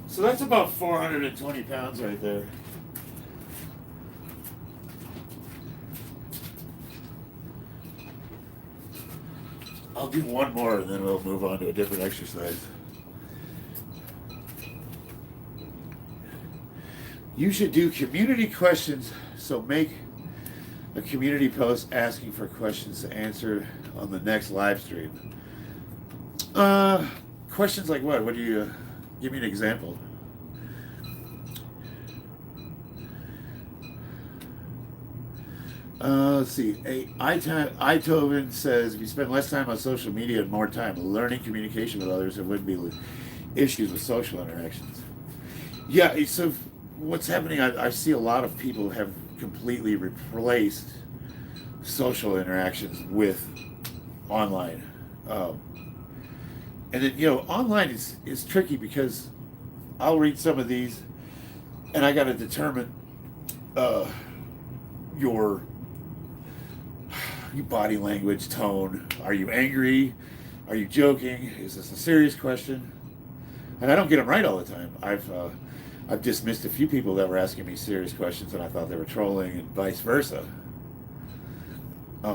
So that's about 420 pounds right there. I'll do one more and then we'll move on to a different exercise. You should do community questions, so make a community post asking for questions to answer on the next live stream. Questions like what? What do you... Give me an example. Let's see. Itoven says, if you spend less time on social media and more time learning communication with others, there wouldn't be issues with social interactions. Yeah, so what's happening, I see a lot of people have completely replaced social interactions with online. And then, online is tricky because I'll read some of these and I got to determine your body language, tone. Are you angry? Are you joking? Is this a serious question? And I don't get them right all the time. I've dismissed a few people that were asking me serious questions and I thought they were trolling, and vice versa.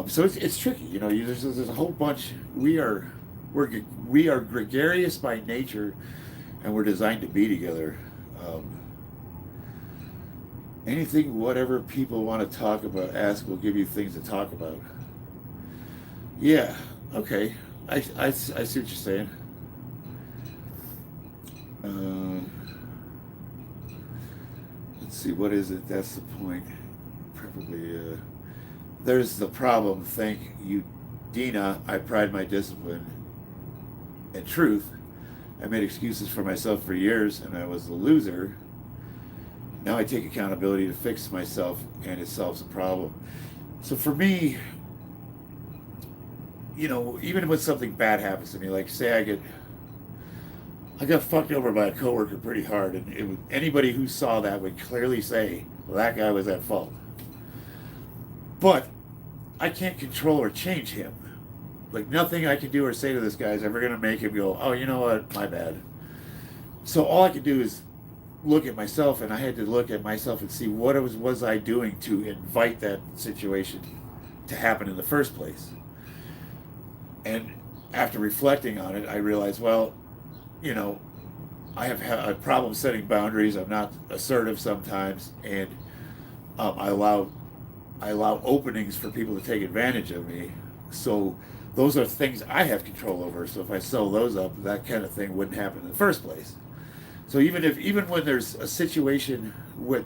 So it's tricky, you know. There's a whole bunch. We are gregarious by nature, and we're designed to be together. Um, Anything, whatever people want to talk about, ask. We'll give you things to talk about. Yeah, okay. I see what you're saying. Uh, let's see, what is it? That's the point. Probably, there's the problem. Thank you, Dina. I pride my discipline and truth. I made excuses for myself for years, and I was a loser. Now I take accountability to fix myself, and it solves the problem. So for me, you know, even when something bad happens to me, like say I got fucked over by a coworker pretty hard, and anybody who saw that would clearly say, well, that guy was at fault. But I can't control or change him. Like nothing I can do or say to this guy is ever going to make him go, oh, you know what, my bad. So all I can do is look at myself, and I had to look at myself and see what was I doing to invite that situation to happen in the first place. And after reflecting on it, I realized, well, you know, I have a problem setting boundaries. I'm not assertive sometimes, and I allow openings for people to take advantage of me. So those are things I have control over. So if I sew those up, that kind of thing wouldn't happen in the first place. So even when there's a situation where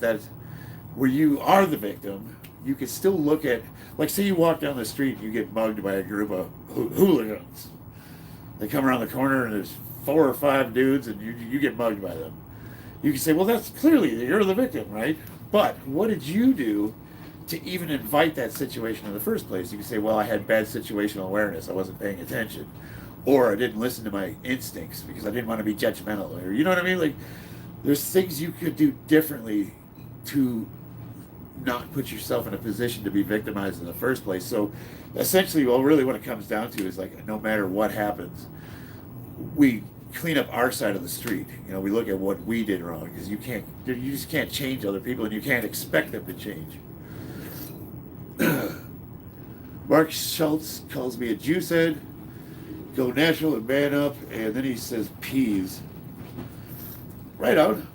you are the victim, you can still look at, like say you walk down the street and you get mugged by a group of hooligans. They come around the corner and there's 4 or 5 dudes and you get mugged by them. You can say, well, that's clearly you're the victim, right? But what did you do to even invite that situation in the first place? You can say, well, I had bad situational awareness. I wasn't paying attention. Or I didn't listen to my instincts because I didn't want to be judgmental. Or, you know what I mean? Like, there's things you could do differently to not put yourself in a position to be victimized in the first place. So essentially, well, really what it comes down to is like, no matter what happens, we clean up our side of the street. You know, we look at what we did wrong, because you just can't change other people, and you can't expect them to change. Mark Schultz calls me a juicehead. Go natural and man up, and then he says peas. Right on.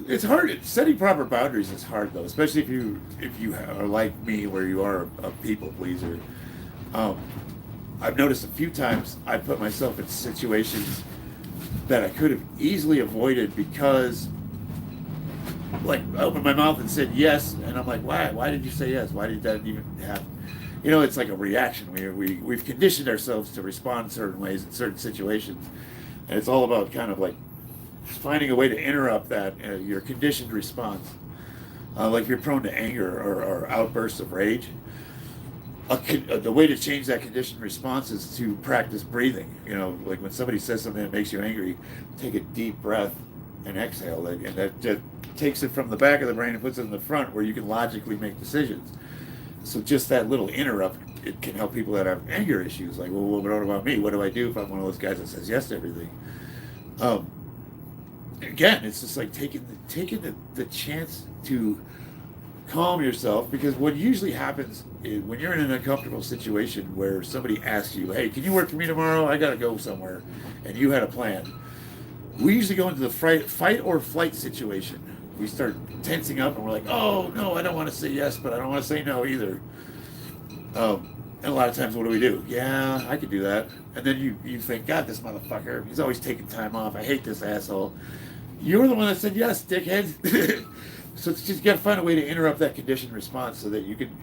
It's hard. Setting proper boundaries is hard though, especially if you are like me, where you are a people pleaser. I've noticed a few times I put myself in situations that I could have easily avoided because, like, I opened my mouth and said yes, and I'm like, why? Why did you say yes? Why did that even happen? You know, it's like a reaction. We've conditioned ourselves to respond certain ways in certain situations, and it's all about kind of like finding a way to interrupt that your conditioned response. Like if you're prone to anger or outbursts of rage, the way to change that conditioned response is to practice breathing. You know, like when somebody says something that makes you angry, take a deep breath and exhale, and that just takes it from the back of the brain and puts it in the front where you can logically make decisions. So just that little interrupt, it can help people that have anger issues. Like, well, what about me? What do I do if I'm one of those guys that says yes to everything? Again, it's just like taking the chance to calm yourself, because what usually happens is when you're in an uncomfortable situation where somebody asks you, hey, can you work for me tomorrow? I got to go somewhere, and you had a plan. We usually go into the fight or flight situation. We start tensing up, and we're like, oh, no, I don't want to say yes, but I don't want to say no either. And a lot of times, what do? Yeah, I could do that. And then you think, God, this motherfucker, he's always taking time off. I hate this asshole. You're the one that said yes, dickhead. So it's just, you got to find a way to interrupt that conditioned response so that you can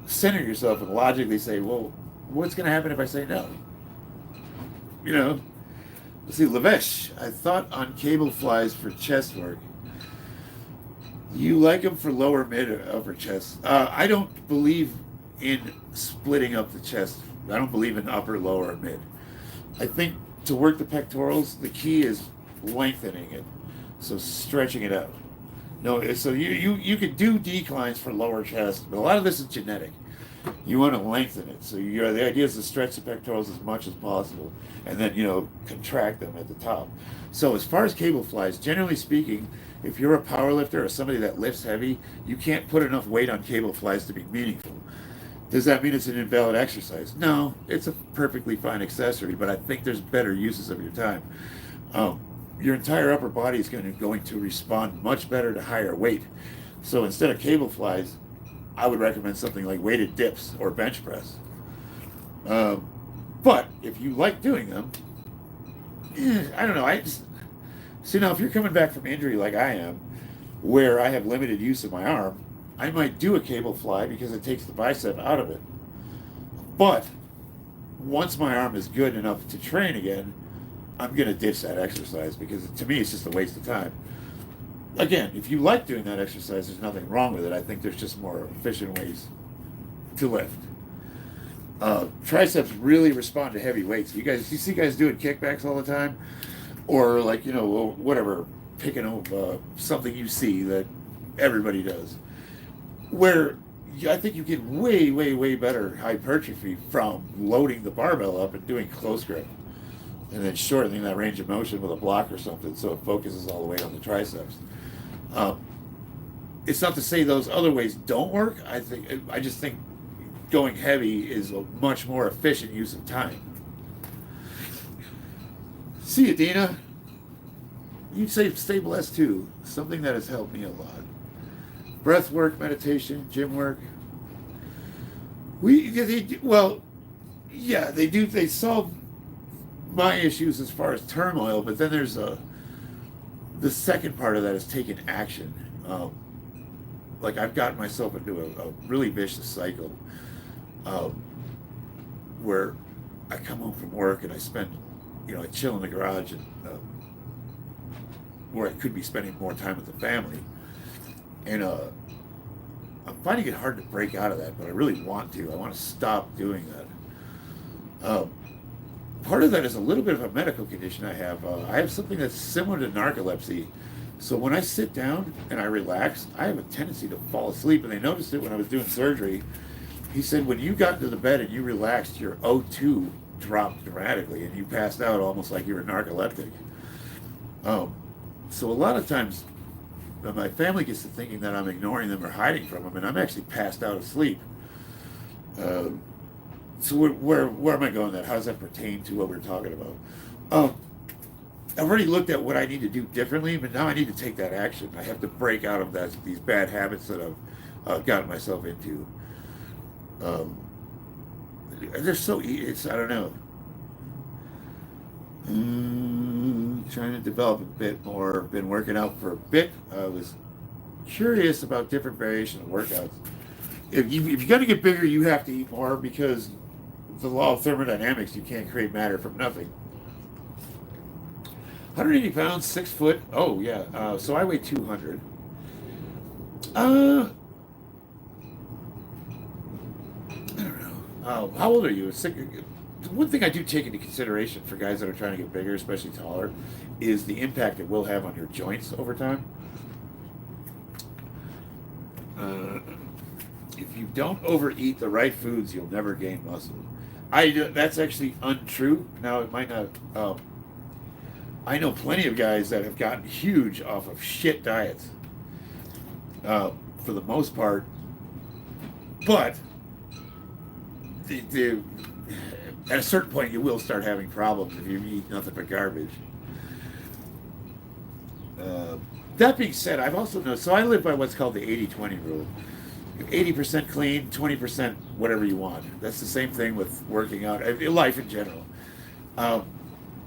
center yourself and logically say, well, what's going to happen if I say no? You know? Let's see, Lavesh, I thought on cable flies for chest work. You like them for lower, mid, or upper chest? I don't believe in splitting up the chest. I don't believe in upper, lower, mid. I think to work the pectorals, the key is lengthening it, so stretching it out. No, so you could do declines for lower chest, but a lot of this is genetic. You want to lengthen it. So the idea is to stretch the pectorals as much as possible, and then contract them at the top. So as far as cable flies, generally speaking, if you're a power lifter or somebody that lifts heavy, you can't put enough weight on cable flies to be meaningful. Does that mean it's an invalid exercise? No, it's a perfectly fine accessory, but I think there's better uses of your time. Your entire upper body is going to respond much better to higher weight. So instead of cable flies, I would recommend something like weighted dips or bench press. But if you like doing them, I don't know. I just see now if you're coming back from injury like I am, where I have limited use of my arm, I might do a cable fly because it takes the bicep out of it. But once my arm is good enough to train again, I'm going to ditch that exercise because to me it's just a waste of time. Again, if you like doing that exercise, there's nothing wrong with it. I think there's just more efficient ways to lift. Triceps really respond to heavy weights. You see guys doing kickbacks all the time, or like whatever, picking up something you see that everybody does. Where I think you get way, way, way better hypertrophy from loading the barbell up and doing close grip, and then shortening that range of motion with a block or something so it focuses all the way on the triceps. It's not to say those other ways don't work. I just think going heavy is a much more efficient use of time. See you, Dina. You'd say stay blessed too. Something that has helped me a lot. Breath work, meditation, gym work. They do. They solve my issues as far as turmoil, but then there's the second part of that is taking action. Like I've gotten myself into a really vicious cycle where I come home from work and I spend, I chill in the garage and where I could be spending more time with the family, and I'm finding it hard to break out of that, but I really want to. I want to stop doing that. Part of that is a little bit of a medical condition I have. I have something that's similar to narcolepsy. So when I sit down and I relax, I have a tendency to fall asleep. And they noticed it when I was doing surgery. He said, when you got into the bed and you relaxed, your O2 dropped dramatically and you passed out almost like you were narcoleptic. So a lot of times my family gets to thinking that I'm ignoring them or hiding from them, and I'm actually passed out asleep. So where am I going with that? How does that pertain to what we're talking about? I've already looked at what I need to do differently, but now I need to take that action. I have to break out of these bad habits that I've gotten myself into. They're so I don't know. Trying to develop a bit more. Been working out for a bit. I was curious about different variation of workouts. If you're going to get bigger, you have to eat more because the law of thermodynamics, you can't create matter from nothing. 180 pounds, 6 foot. Oh, yeah. So I weigh 200. I don't know. How old are you? One thing I do take into consideration for guys that are trying to get bigger, especially taller, is the impact it will have on your joints over time. If you don't overeat the right foods, you'll never gain muscle. That's actually untrue. Now, it might not. I know plenty of guys that have gotten huge off of shit diets, for the most part. But at a certain point, you will start having problems if you eat nothing but garbage. That being said, I've also noticed, so I live by what's called the 80-20 rule. 80% clean, 20% whatever you want. That's the same thing with working out, life in general.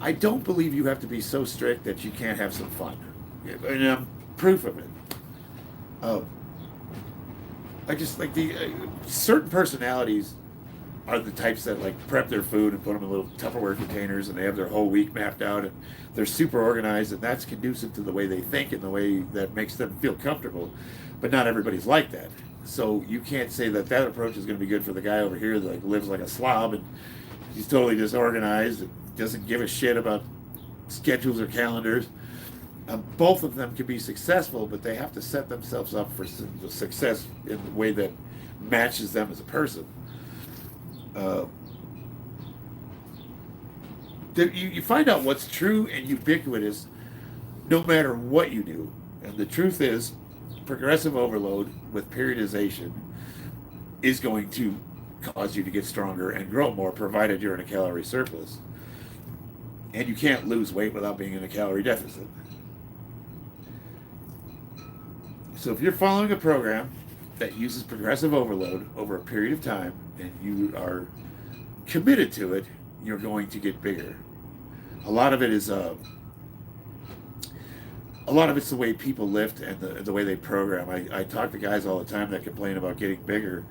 I don't believe you have to be so strict that you can't have some fun. And I'm proof of it. I just like certain personalities are the types that like prep their food and put them in little Tupperware containers, and they have their whole week mapped out, and they're super organized, and that's conducive to the way they think and the way that makes them feel comfortable. But not everybody's like that. So you can't say that approach is going to be good for the guy over here that like lives like a slob and he's totally disorganized and doesn't give a shit about schedules or calendars. Both of them can be successful, but they have to set themselves up for success in the way that matches them as a person. Uh, you find out what's true and ubiquitous no matter what you do. And the truth is, progressive overload with periodization is going to cause you to get stronger and grow more, provided you're in a calorie surplus. And you can't lose weight without being in a calorie deficit. So if you're following a program that uses progressive overload over a period of time and you are committed to it, you're going to get bigger. A lot of it is it's the way people lift and the way they program. I talk to guys all the time that complain about getting bigger,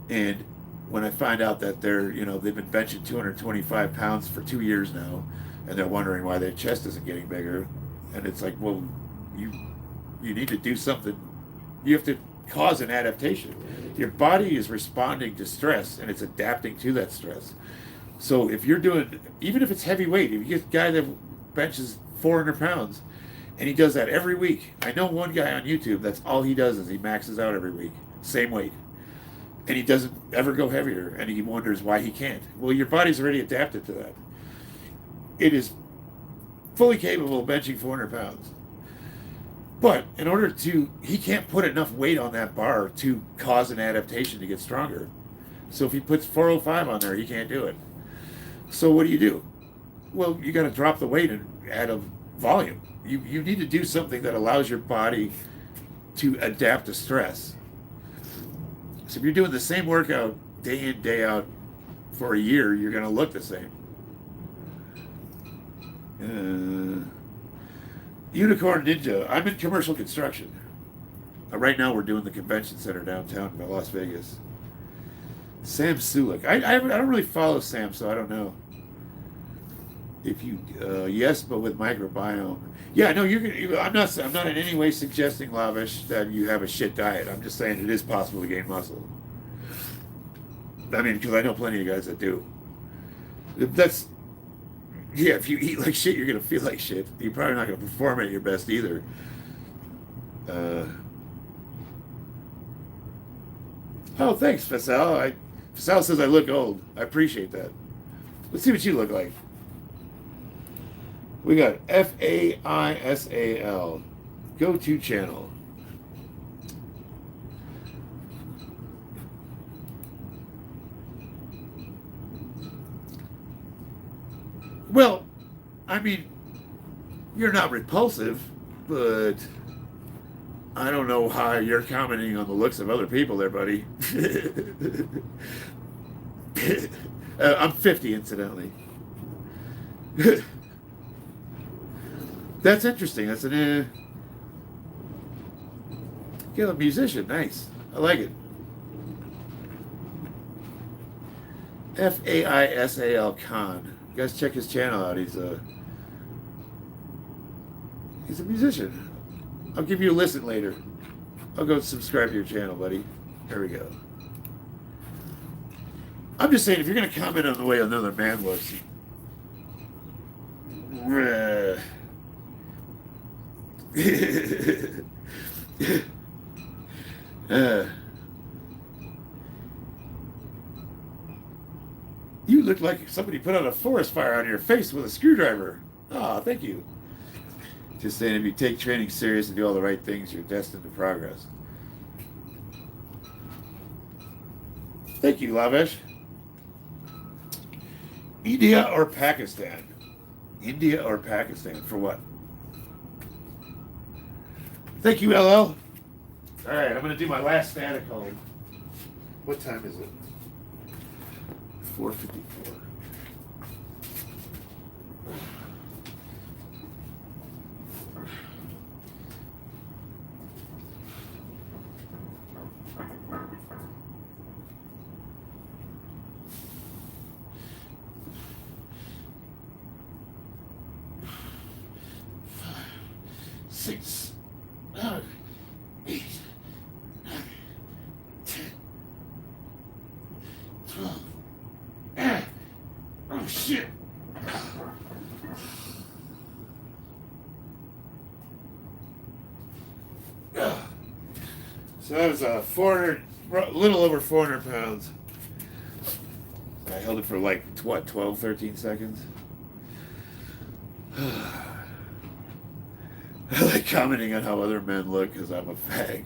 and when I find out that they've been benching 225 pounds for 2 years now, and they're wondering why their chest isn't getting bigger, and it's like, well, you need to do something. You have to cause an adaptation. Your body is responding to stress, and it's adapting to that stress. So if you're doing, even if it's heavy weight, if you get a guy that benches 400 pounds, and he does that every week. I know one guy on YouTube, that's all he does is he maxes out every week, same weight. And he doesn't ever go heavier, and he wonders why he can't. Well, your body's already adapted to that. It is fully capable of benching 400 pounds. But in order he can't put enough weight on that bar to cause an adaptation to get stronger. So if he puts 405 on there, he can't do it. So what do? Well, you got to drop the weight and add a volume. You need to do something that allows your body to adapt to stress. So if you're doing the same workout day in, day out for a year, you're going to look the same. Unicorn Ninja. I'm in commercial construction. Right now we're doing the convention center downtown in Las Vegas. Sam Sulik. I don't really follow Sam, so I don't know. If you yes, but with microbiome. Yeah, no, I'm not in any way suggesting, Lavish, that you have a shit diet. I'm just saying it is possible to gain muscle. I mean, because I know plenty of guys that do. If you eat like shit, you're gonna feel like shit. You're probably not gonna perform at your best either. Oh, thanks, Fasal. Fasal says I look old. I appreciate that. Let's see what you look like. We got FAISAL, go-to channel. Well, I mean, you're not repulsive, but I don't know how you're commenting on the looks of other people there, buddy. I'm 50, incidentally. That's interesting. That's a musician. Nice. I like it. FAISAL Khan. You guys check his channel out. He's a musician. I'll give you a listen later. I'll go subscribe to your channel, buddy. There we go. I'm just saying, if you're going to comment on the way another man looks, you look like somebody put out a forest fire on your face with a screwdriver. Oh, thank you. Just saying, if you take training serious and do all the right things, you're destined to progress. Thank you, Lavesh. India or Pakistan? India or Pakistan? For what? Thank you, LL. All right, I'm going to do my last static hold. What time is it? 4:54. Six, 7, 8, 9, 10, 12. Oh shit. So that was a little over 400 pounds. I held it for like, what, 12, 13 seconds? I like commenting on how other men look because I'm a fag.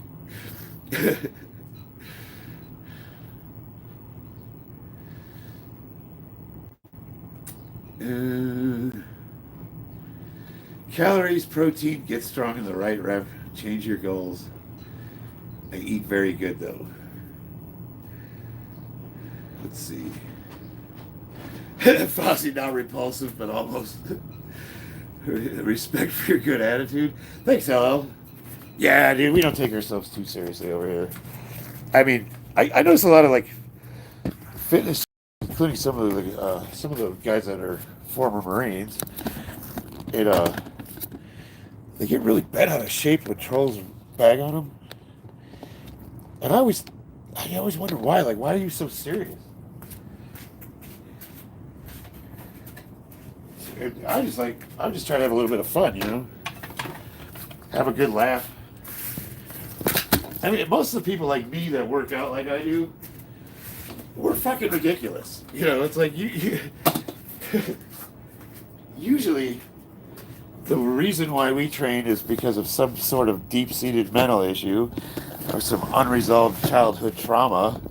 uh, Calories, protein, get strong in the right rep, change your goals. I eat very good though. Let's see. Fossey, not repulsive, but almost. Respect for your good attitude. Thanks, LL. Yeah, dude, we don't take ourselves too seriously over here. I mean, I notice a lot of like fitness, including some of the guys that are former Marines. It They get really bent out of shape when trolls bag on them, and I always wonder why. Like, why are you so serious? I'm just trying to have a little bit of fun, you know, have a good laugh. I mean, most of the people like me that work out like I do, we're fucking ridiculous. You know, it's like you usually the reason why we train is because of some sort of deep-seated mental issue or some unresolved childhood trauma,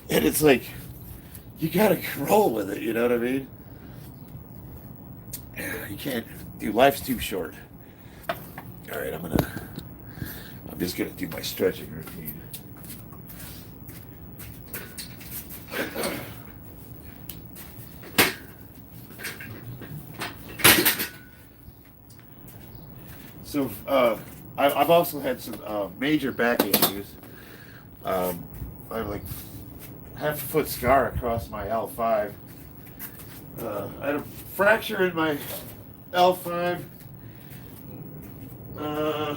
and it's like you gotta roll with it. You know what I mean? You can't. Dude, life's too short. All right, I'm just gonna do my stretching routine. So I've also had some major back issues. I have like half a foot scar across my L5. I had a fracture in my L5. I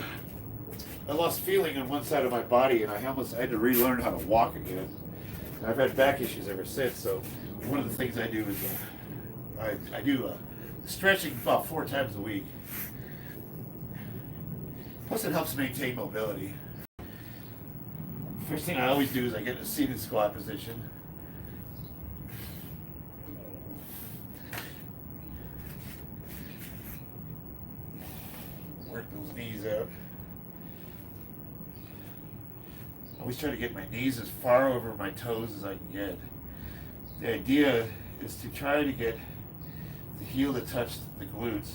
lost feeling on one side of my body, and I almost had to relearn how to walk again. And I've had back issues ever since. So one of the things I do is I do stretching about 4 times a week. Plus, it helps maintain mobility. First thing I always do is I get in a seated squat position. Work those knees out. I always try to get my knees as far over my toes as I can get. The idea is to try to get the heel to touch the glutes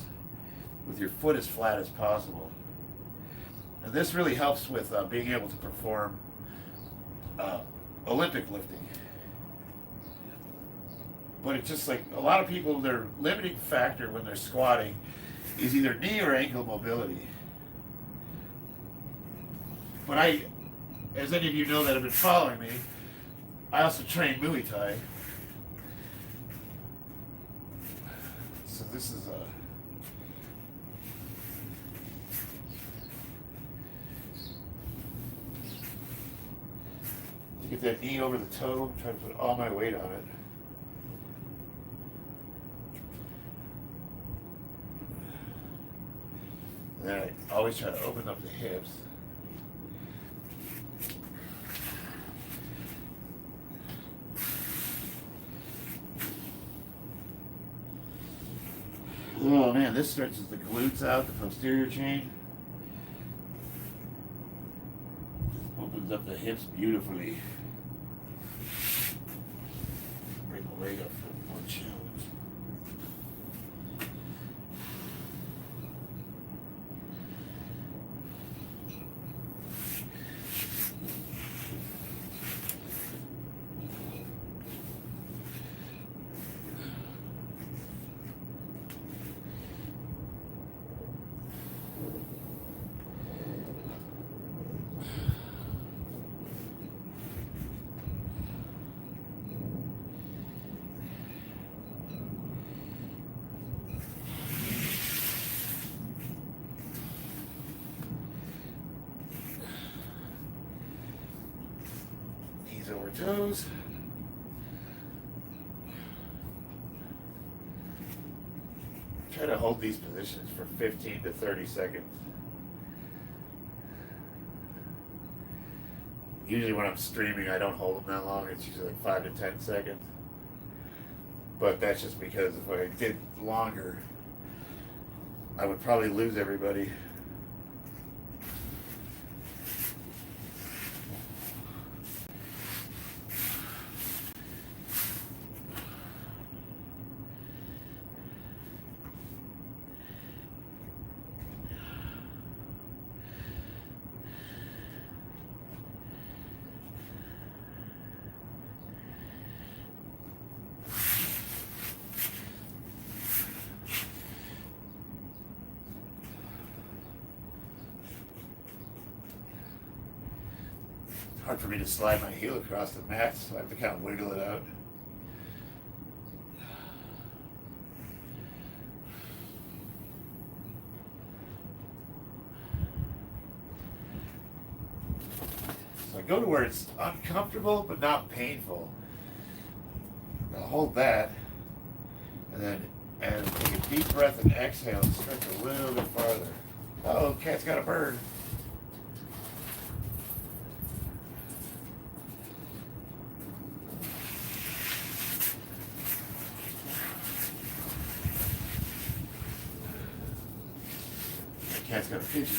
with your foot as flat as possible. And this really helps with being able to perform Olympic lifting. But it's just like a lot of people, their limiting factor when they're squatting is either knee or ankle mobility. But as any of you know that have been following me, I also train Muay Thai. So this is get that knee over the toe, try to put all my weight on it. And then I always try to open up the hips. Oh man, this stretches the glutes out, the posterior chain. Opens up the hips beautifully. Bring the leg up for one challenge. Over toes. Try to hold these positions for 15 to 30 seconds. Usually when I'm streaming, I don't hold them that long. It's usually like 5 to 10 seconds. But that's just because if I did longer, I would probably lose everybody. Hard for me to slide my heel across the mat, so I have to kind of wiggle it out. So I go to where it's uncomfortable but not painful. I'll hold that, and take a deep breath and exhale and stretch a little bit farther. Oh, cat's got a bird. Cat's got a pigeon.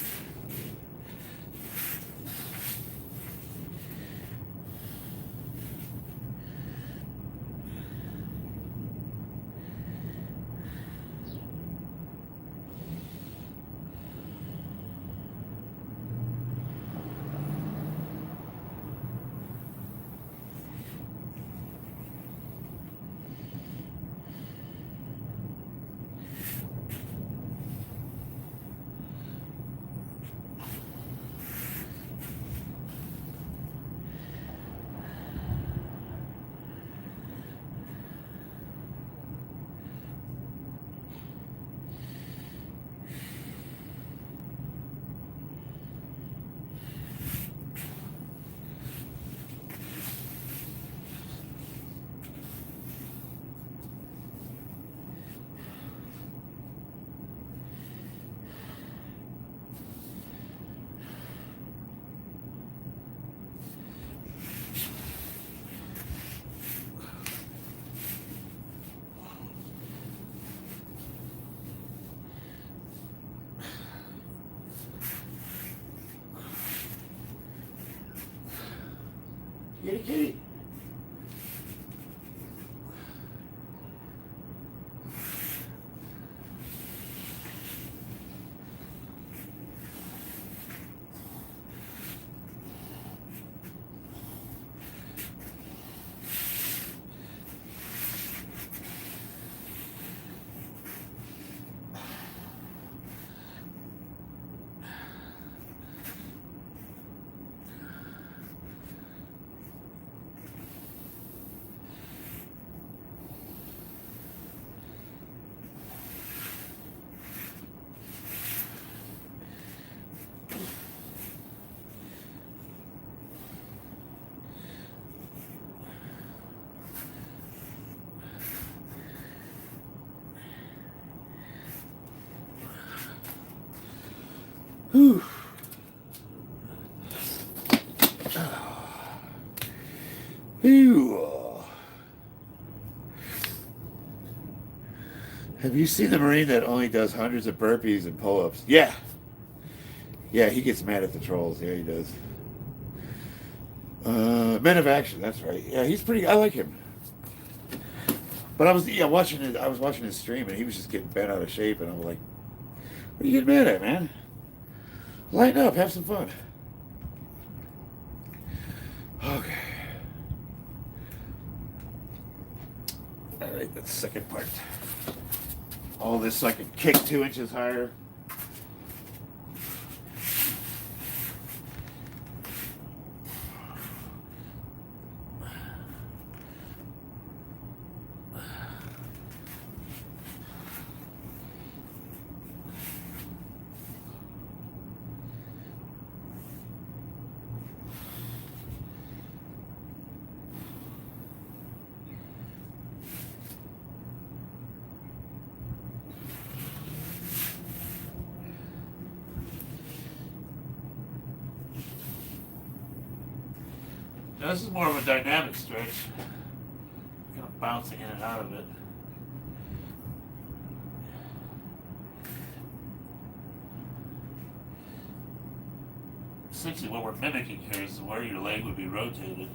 Kitty, kitty. Whew. Ew. Have you seen the Marine that only does hundreds of burpees and pull-ups? Yeah. Yeah, he gets mad at the trolls. Yeah, he does. Men of Action, that's right. Yeah, he's pretty, I like him. But I was watching his stream and he was just getting bent out of shape and I'm like, what are you getting mad at, man? Lighten up, have some fun. Okay. Alright, that's the second part. All this so I can kick 2 inches higher. Now, this is more of a dynamic stretch. Kind of bouncing in and out of it. essentially what we're mimicking here is where your leg would be rotated.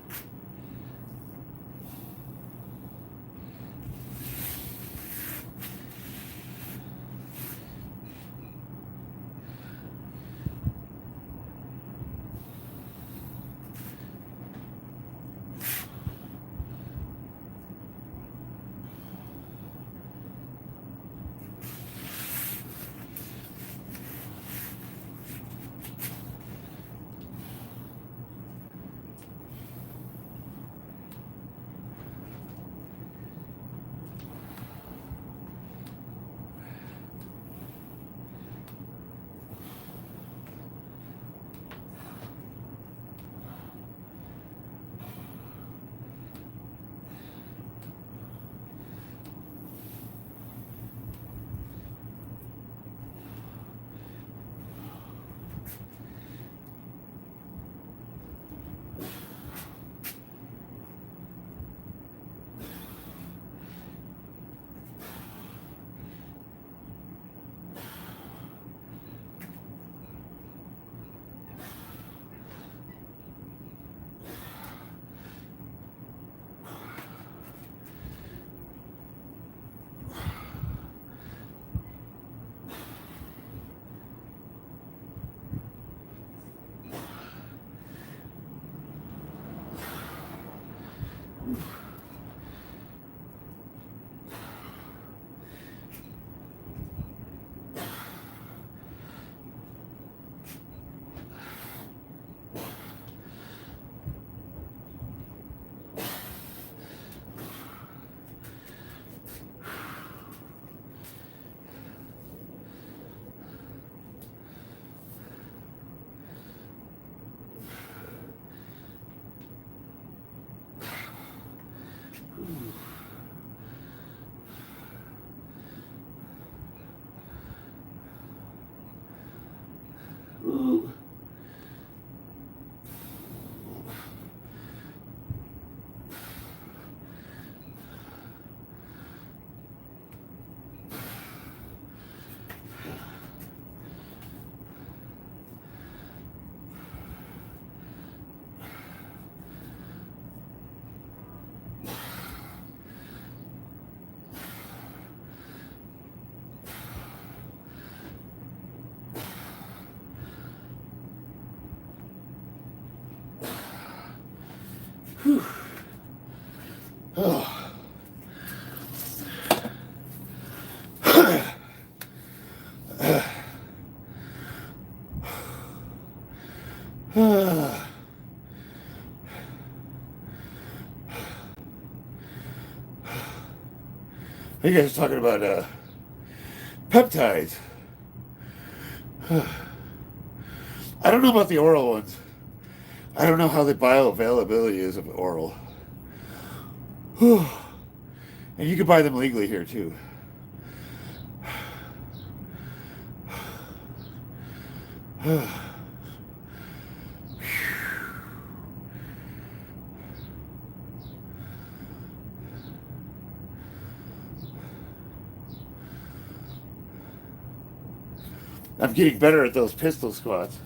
Ooh. Whew. Oh. You guys are talking about peptides. I don't know about the oral ones. I don't know how the bioavailability is of oral. And you can buy them legally here too. I'm getting better at those pistol squats.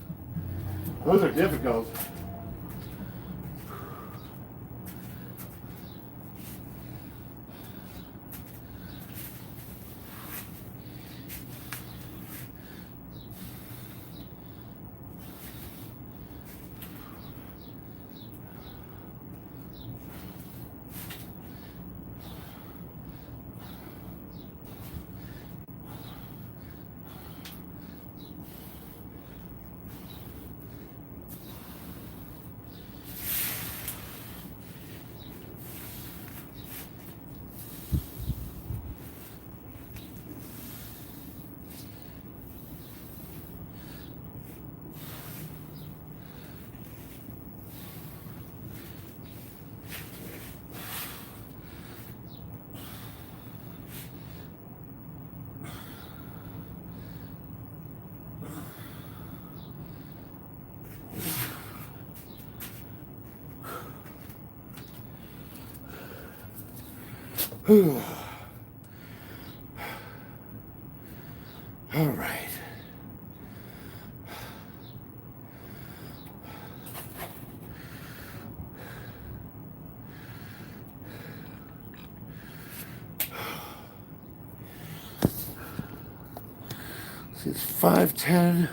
Those are difficult. All right. See, it's 5:10.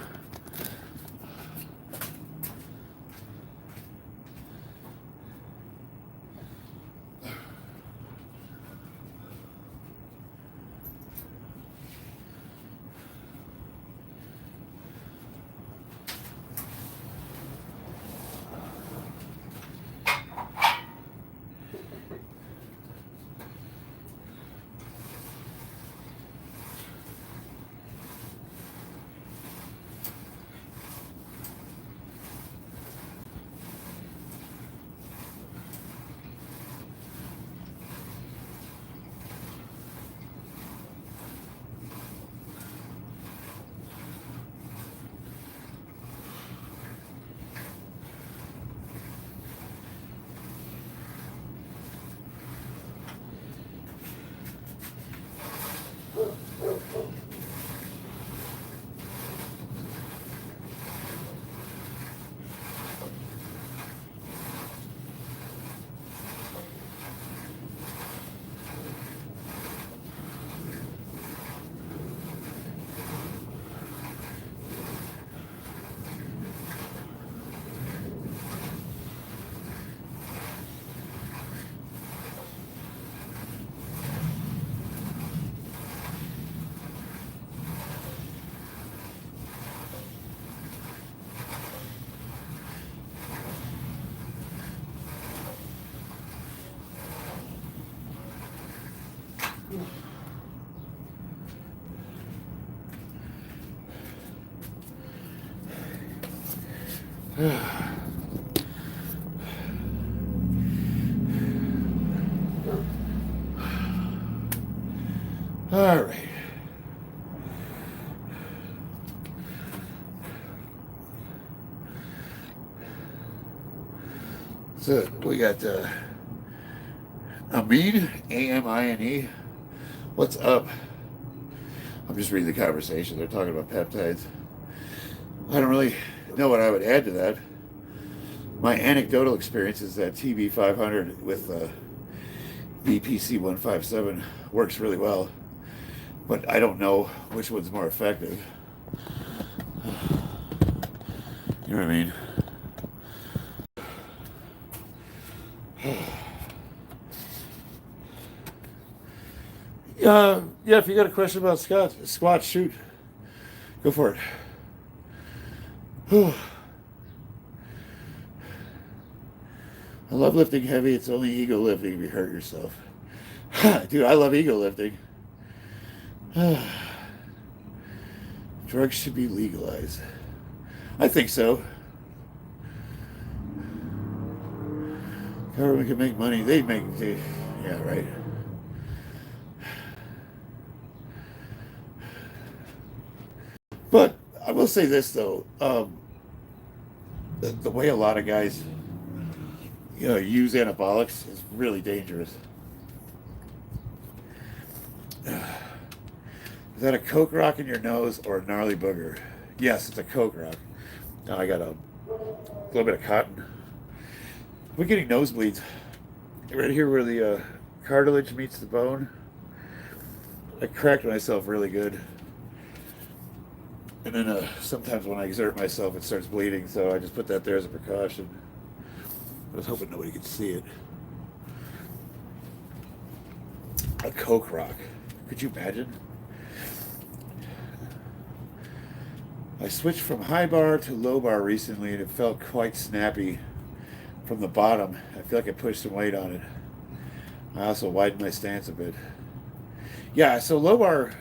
All right. So we got Amin, Amine. What's up? I'm just reading the conversation. They're talking about peptides. I don't really know what I would add to that. My anecdotal experience is that TB500 with BPC157 works really well, but I don't know which one's more effective. You know what I mean? Yeah, if you got a question about squats, shoot. Go for it. I love lifting heavy. It's only ego lifting if you hurt yourself. Dude, I love ego lifting. Drugs should be legalized. I think so. Government can make money. Yeah, right. But I will say this though, the way a lot of guys, use anabolics is really dangerous. Is that a coke rock in your nose or a gnarly booger? Yes, it's a coke rock. Now I got a little bit of cotton. We're getting nosebleeds. Right here where the cartilage meets the bone. I cracked myself really good. And then sometimes when I exert myself, it starts bleeding, so I just put that there as a precaution. I was hoping nobody could see it. A coke rock. Could you imagine? I switched from high bar to low bar recently, and it felt quite snappy from the bottom. I feel like I pushed some weight on it. I also widened my stance a bit. Yeah, so low bar,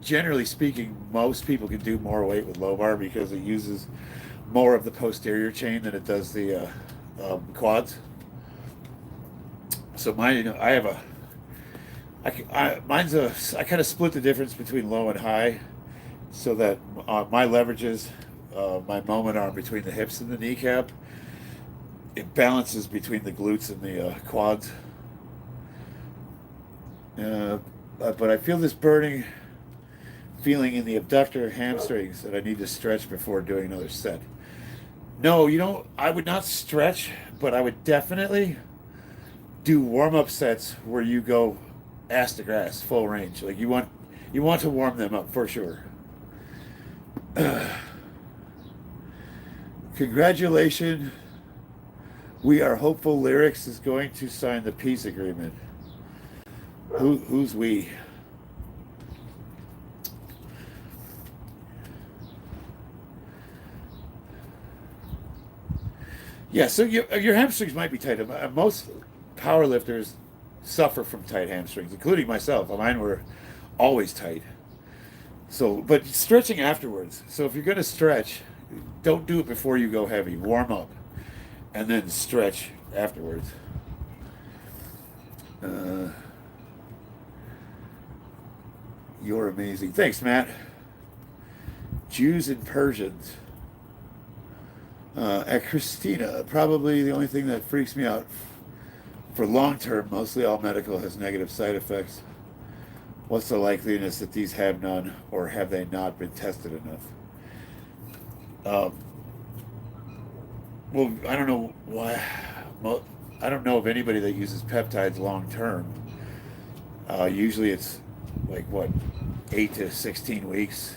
generally speaking, most people can do more weight with low bar because it uses more of the posterior chain than it does the quads. So mine, I have I kind of split the difference between low and high, so that my leverages, my moment arm between the hips and the kneecap, it balances between the glutes and the quads. But I feel this burning feeling in the abductor hamstrings that I need to stretch before doing another set. No, you don't. I would not stretch, but I would definitely do warm-up sets where you go ass to grass, full range. Like you want to warm them up for sure. Congratulations. We are hopeful Lyrics is going to sign the peace agreement. Who's we? Yeah, so your hamstrings might be tight. Most power lifters suffer from tight hamstrings, including myself. Mine were always tight. So, but stretching afterwards. So if you're going to stretch, don't do it before you go heavy. Warm up, and then stretch afterwards. Uh, you're amazing. Thanks, Matt. Jews and Persians. At Christina, probably the only thing that freaks me out for long term, mostly all medical, has negative side effects. What's the likeliness that these have none, or have they not been tested enough? Um, well, I don't know why. Well, I don't know of anybody that uses peptides long term. Usually it's like what, 8 to 16 weeks,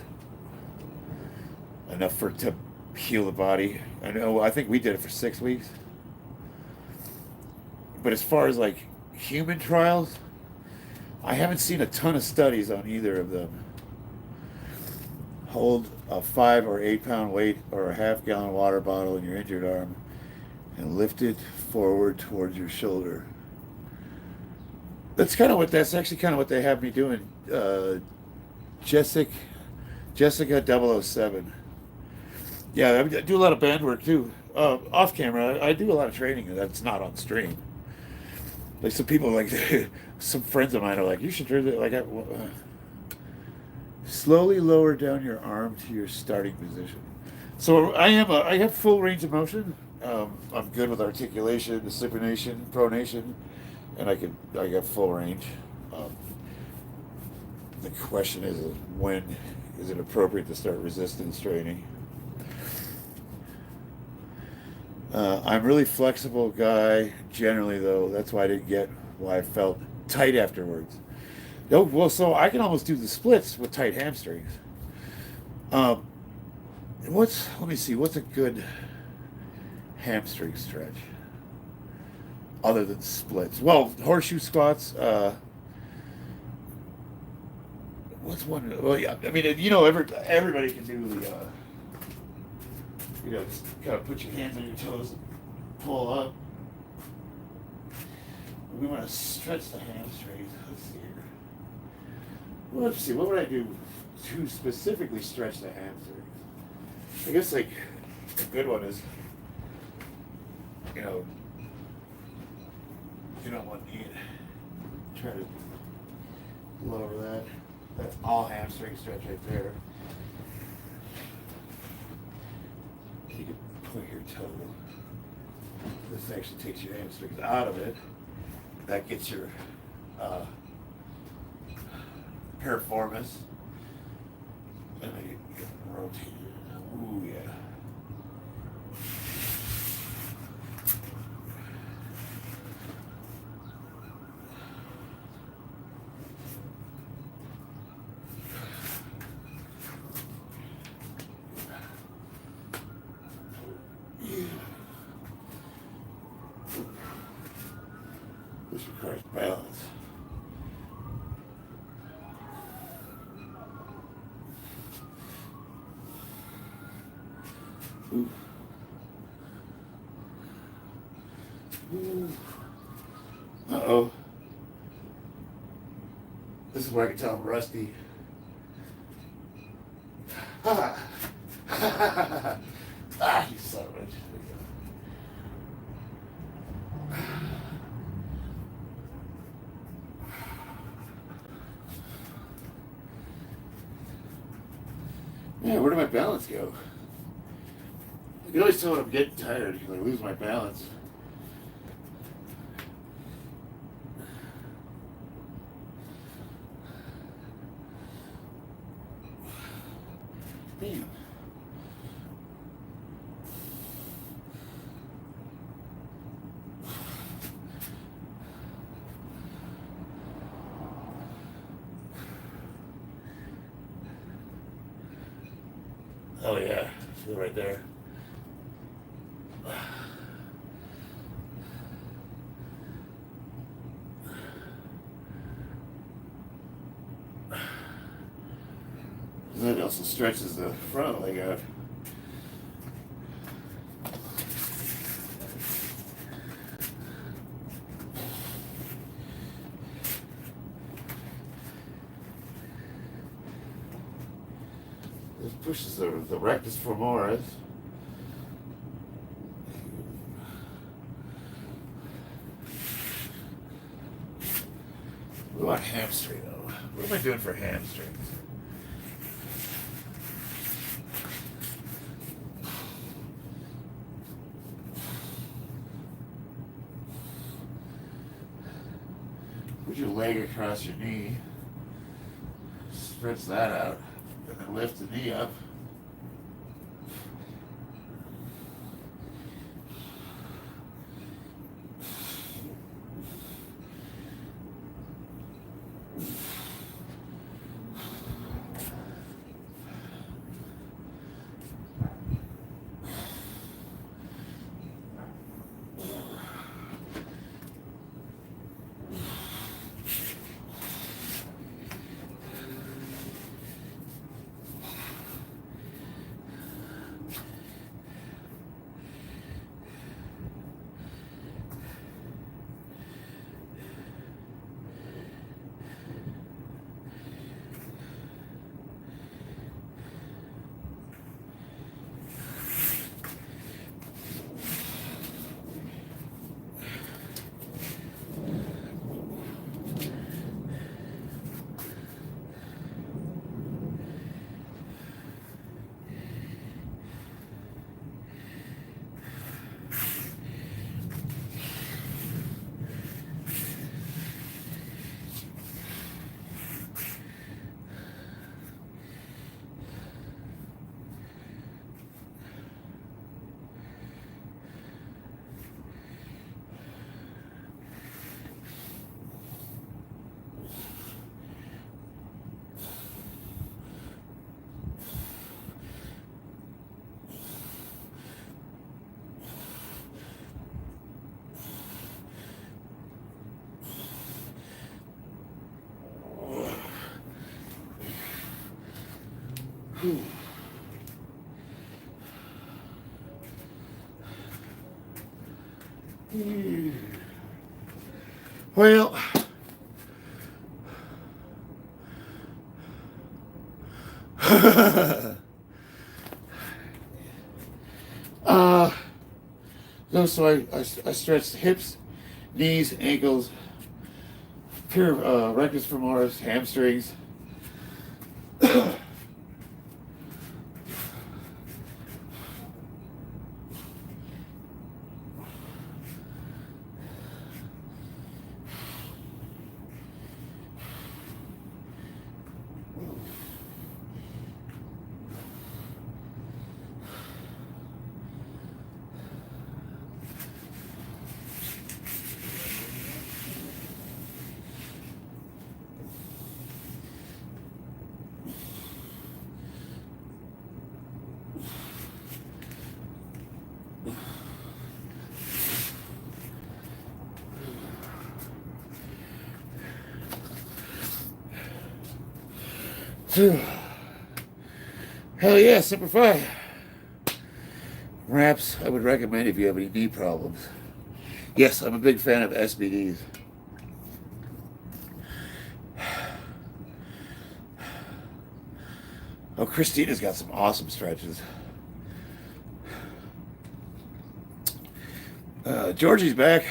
enough for to heal the body. I know. I think we did it for 6 weeks. But as far as like human trials, I haven't seen a ton of studies on either of them. Hold a 5 or 8 pound weight or a half-gallon water bottle in your injured arm and lift it forward towards your shoulder. That's actually kind of what they have me doing. Jessica Jessica 007. Yeah, I do a lot of band work too. Off camera, I do a lot of training that's not on stream. Like some people, like some friends of mine are like, you should do it. Like, slowly lower down your arm to your starting position. So I have full range of motion. I'm good with articulation, supination, pronation, and I got full range. Um, the question is, when is it appropriate to start resistance training? I'm a really flexible guy generally, though. That's why I didn't get why I felt tight afterwards. No, well, so I can almost do the splits with tight hamstrings. Um, let me see, what's a good hamstring stretch other than splits? Well, horseshoe squats. What's one? Well, yeah, I mean, everybody can do the. Just kind of put your hands on your toes and pull up. We want to stretch the hamstrings. Let's see here. Well, let's see. What would I do to specifically stretch the hamstrings? I guess like a good one is, you don't want to try to lower that. That's all hamstring stretch right there. You can point your toe. This actually takes your hamstrings out of it. That gets your piriformis. And then you can rotate it. Ooh, yeah. This requires balance. Ooh. Ooh. Uh-oh. This is where I can tell I'm rusty. Ah, you son of a bitch. Man, where did my balance go? You can always tell when I'm getting tired because I lose my balance. Damn. Oh yeah, feel right there. That also stretches the front leg out. This pushes the rectus femoris. What about hamstring though? What am I doing for hamstrings? Put your leg across your knee. Stretch that out. And then lift the knee up. Well, no, so I stretched hips, knees, ankles, rectus femoris, hamstrings. Hell yeah, simplify. Wraps, I would recommend if you have any knee problems. Yes, I'm a big fan of SBDs. Oh, Christina's got some awesome stretches. Georgie's back.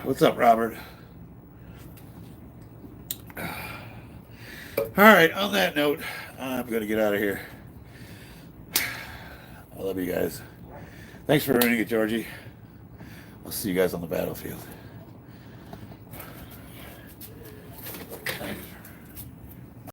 What's up, Robert? All right, on that note, I'm going to get out of here. I love you guys. Thanks for running it, Georgie. I'll see you guys on the battlefield.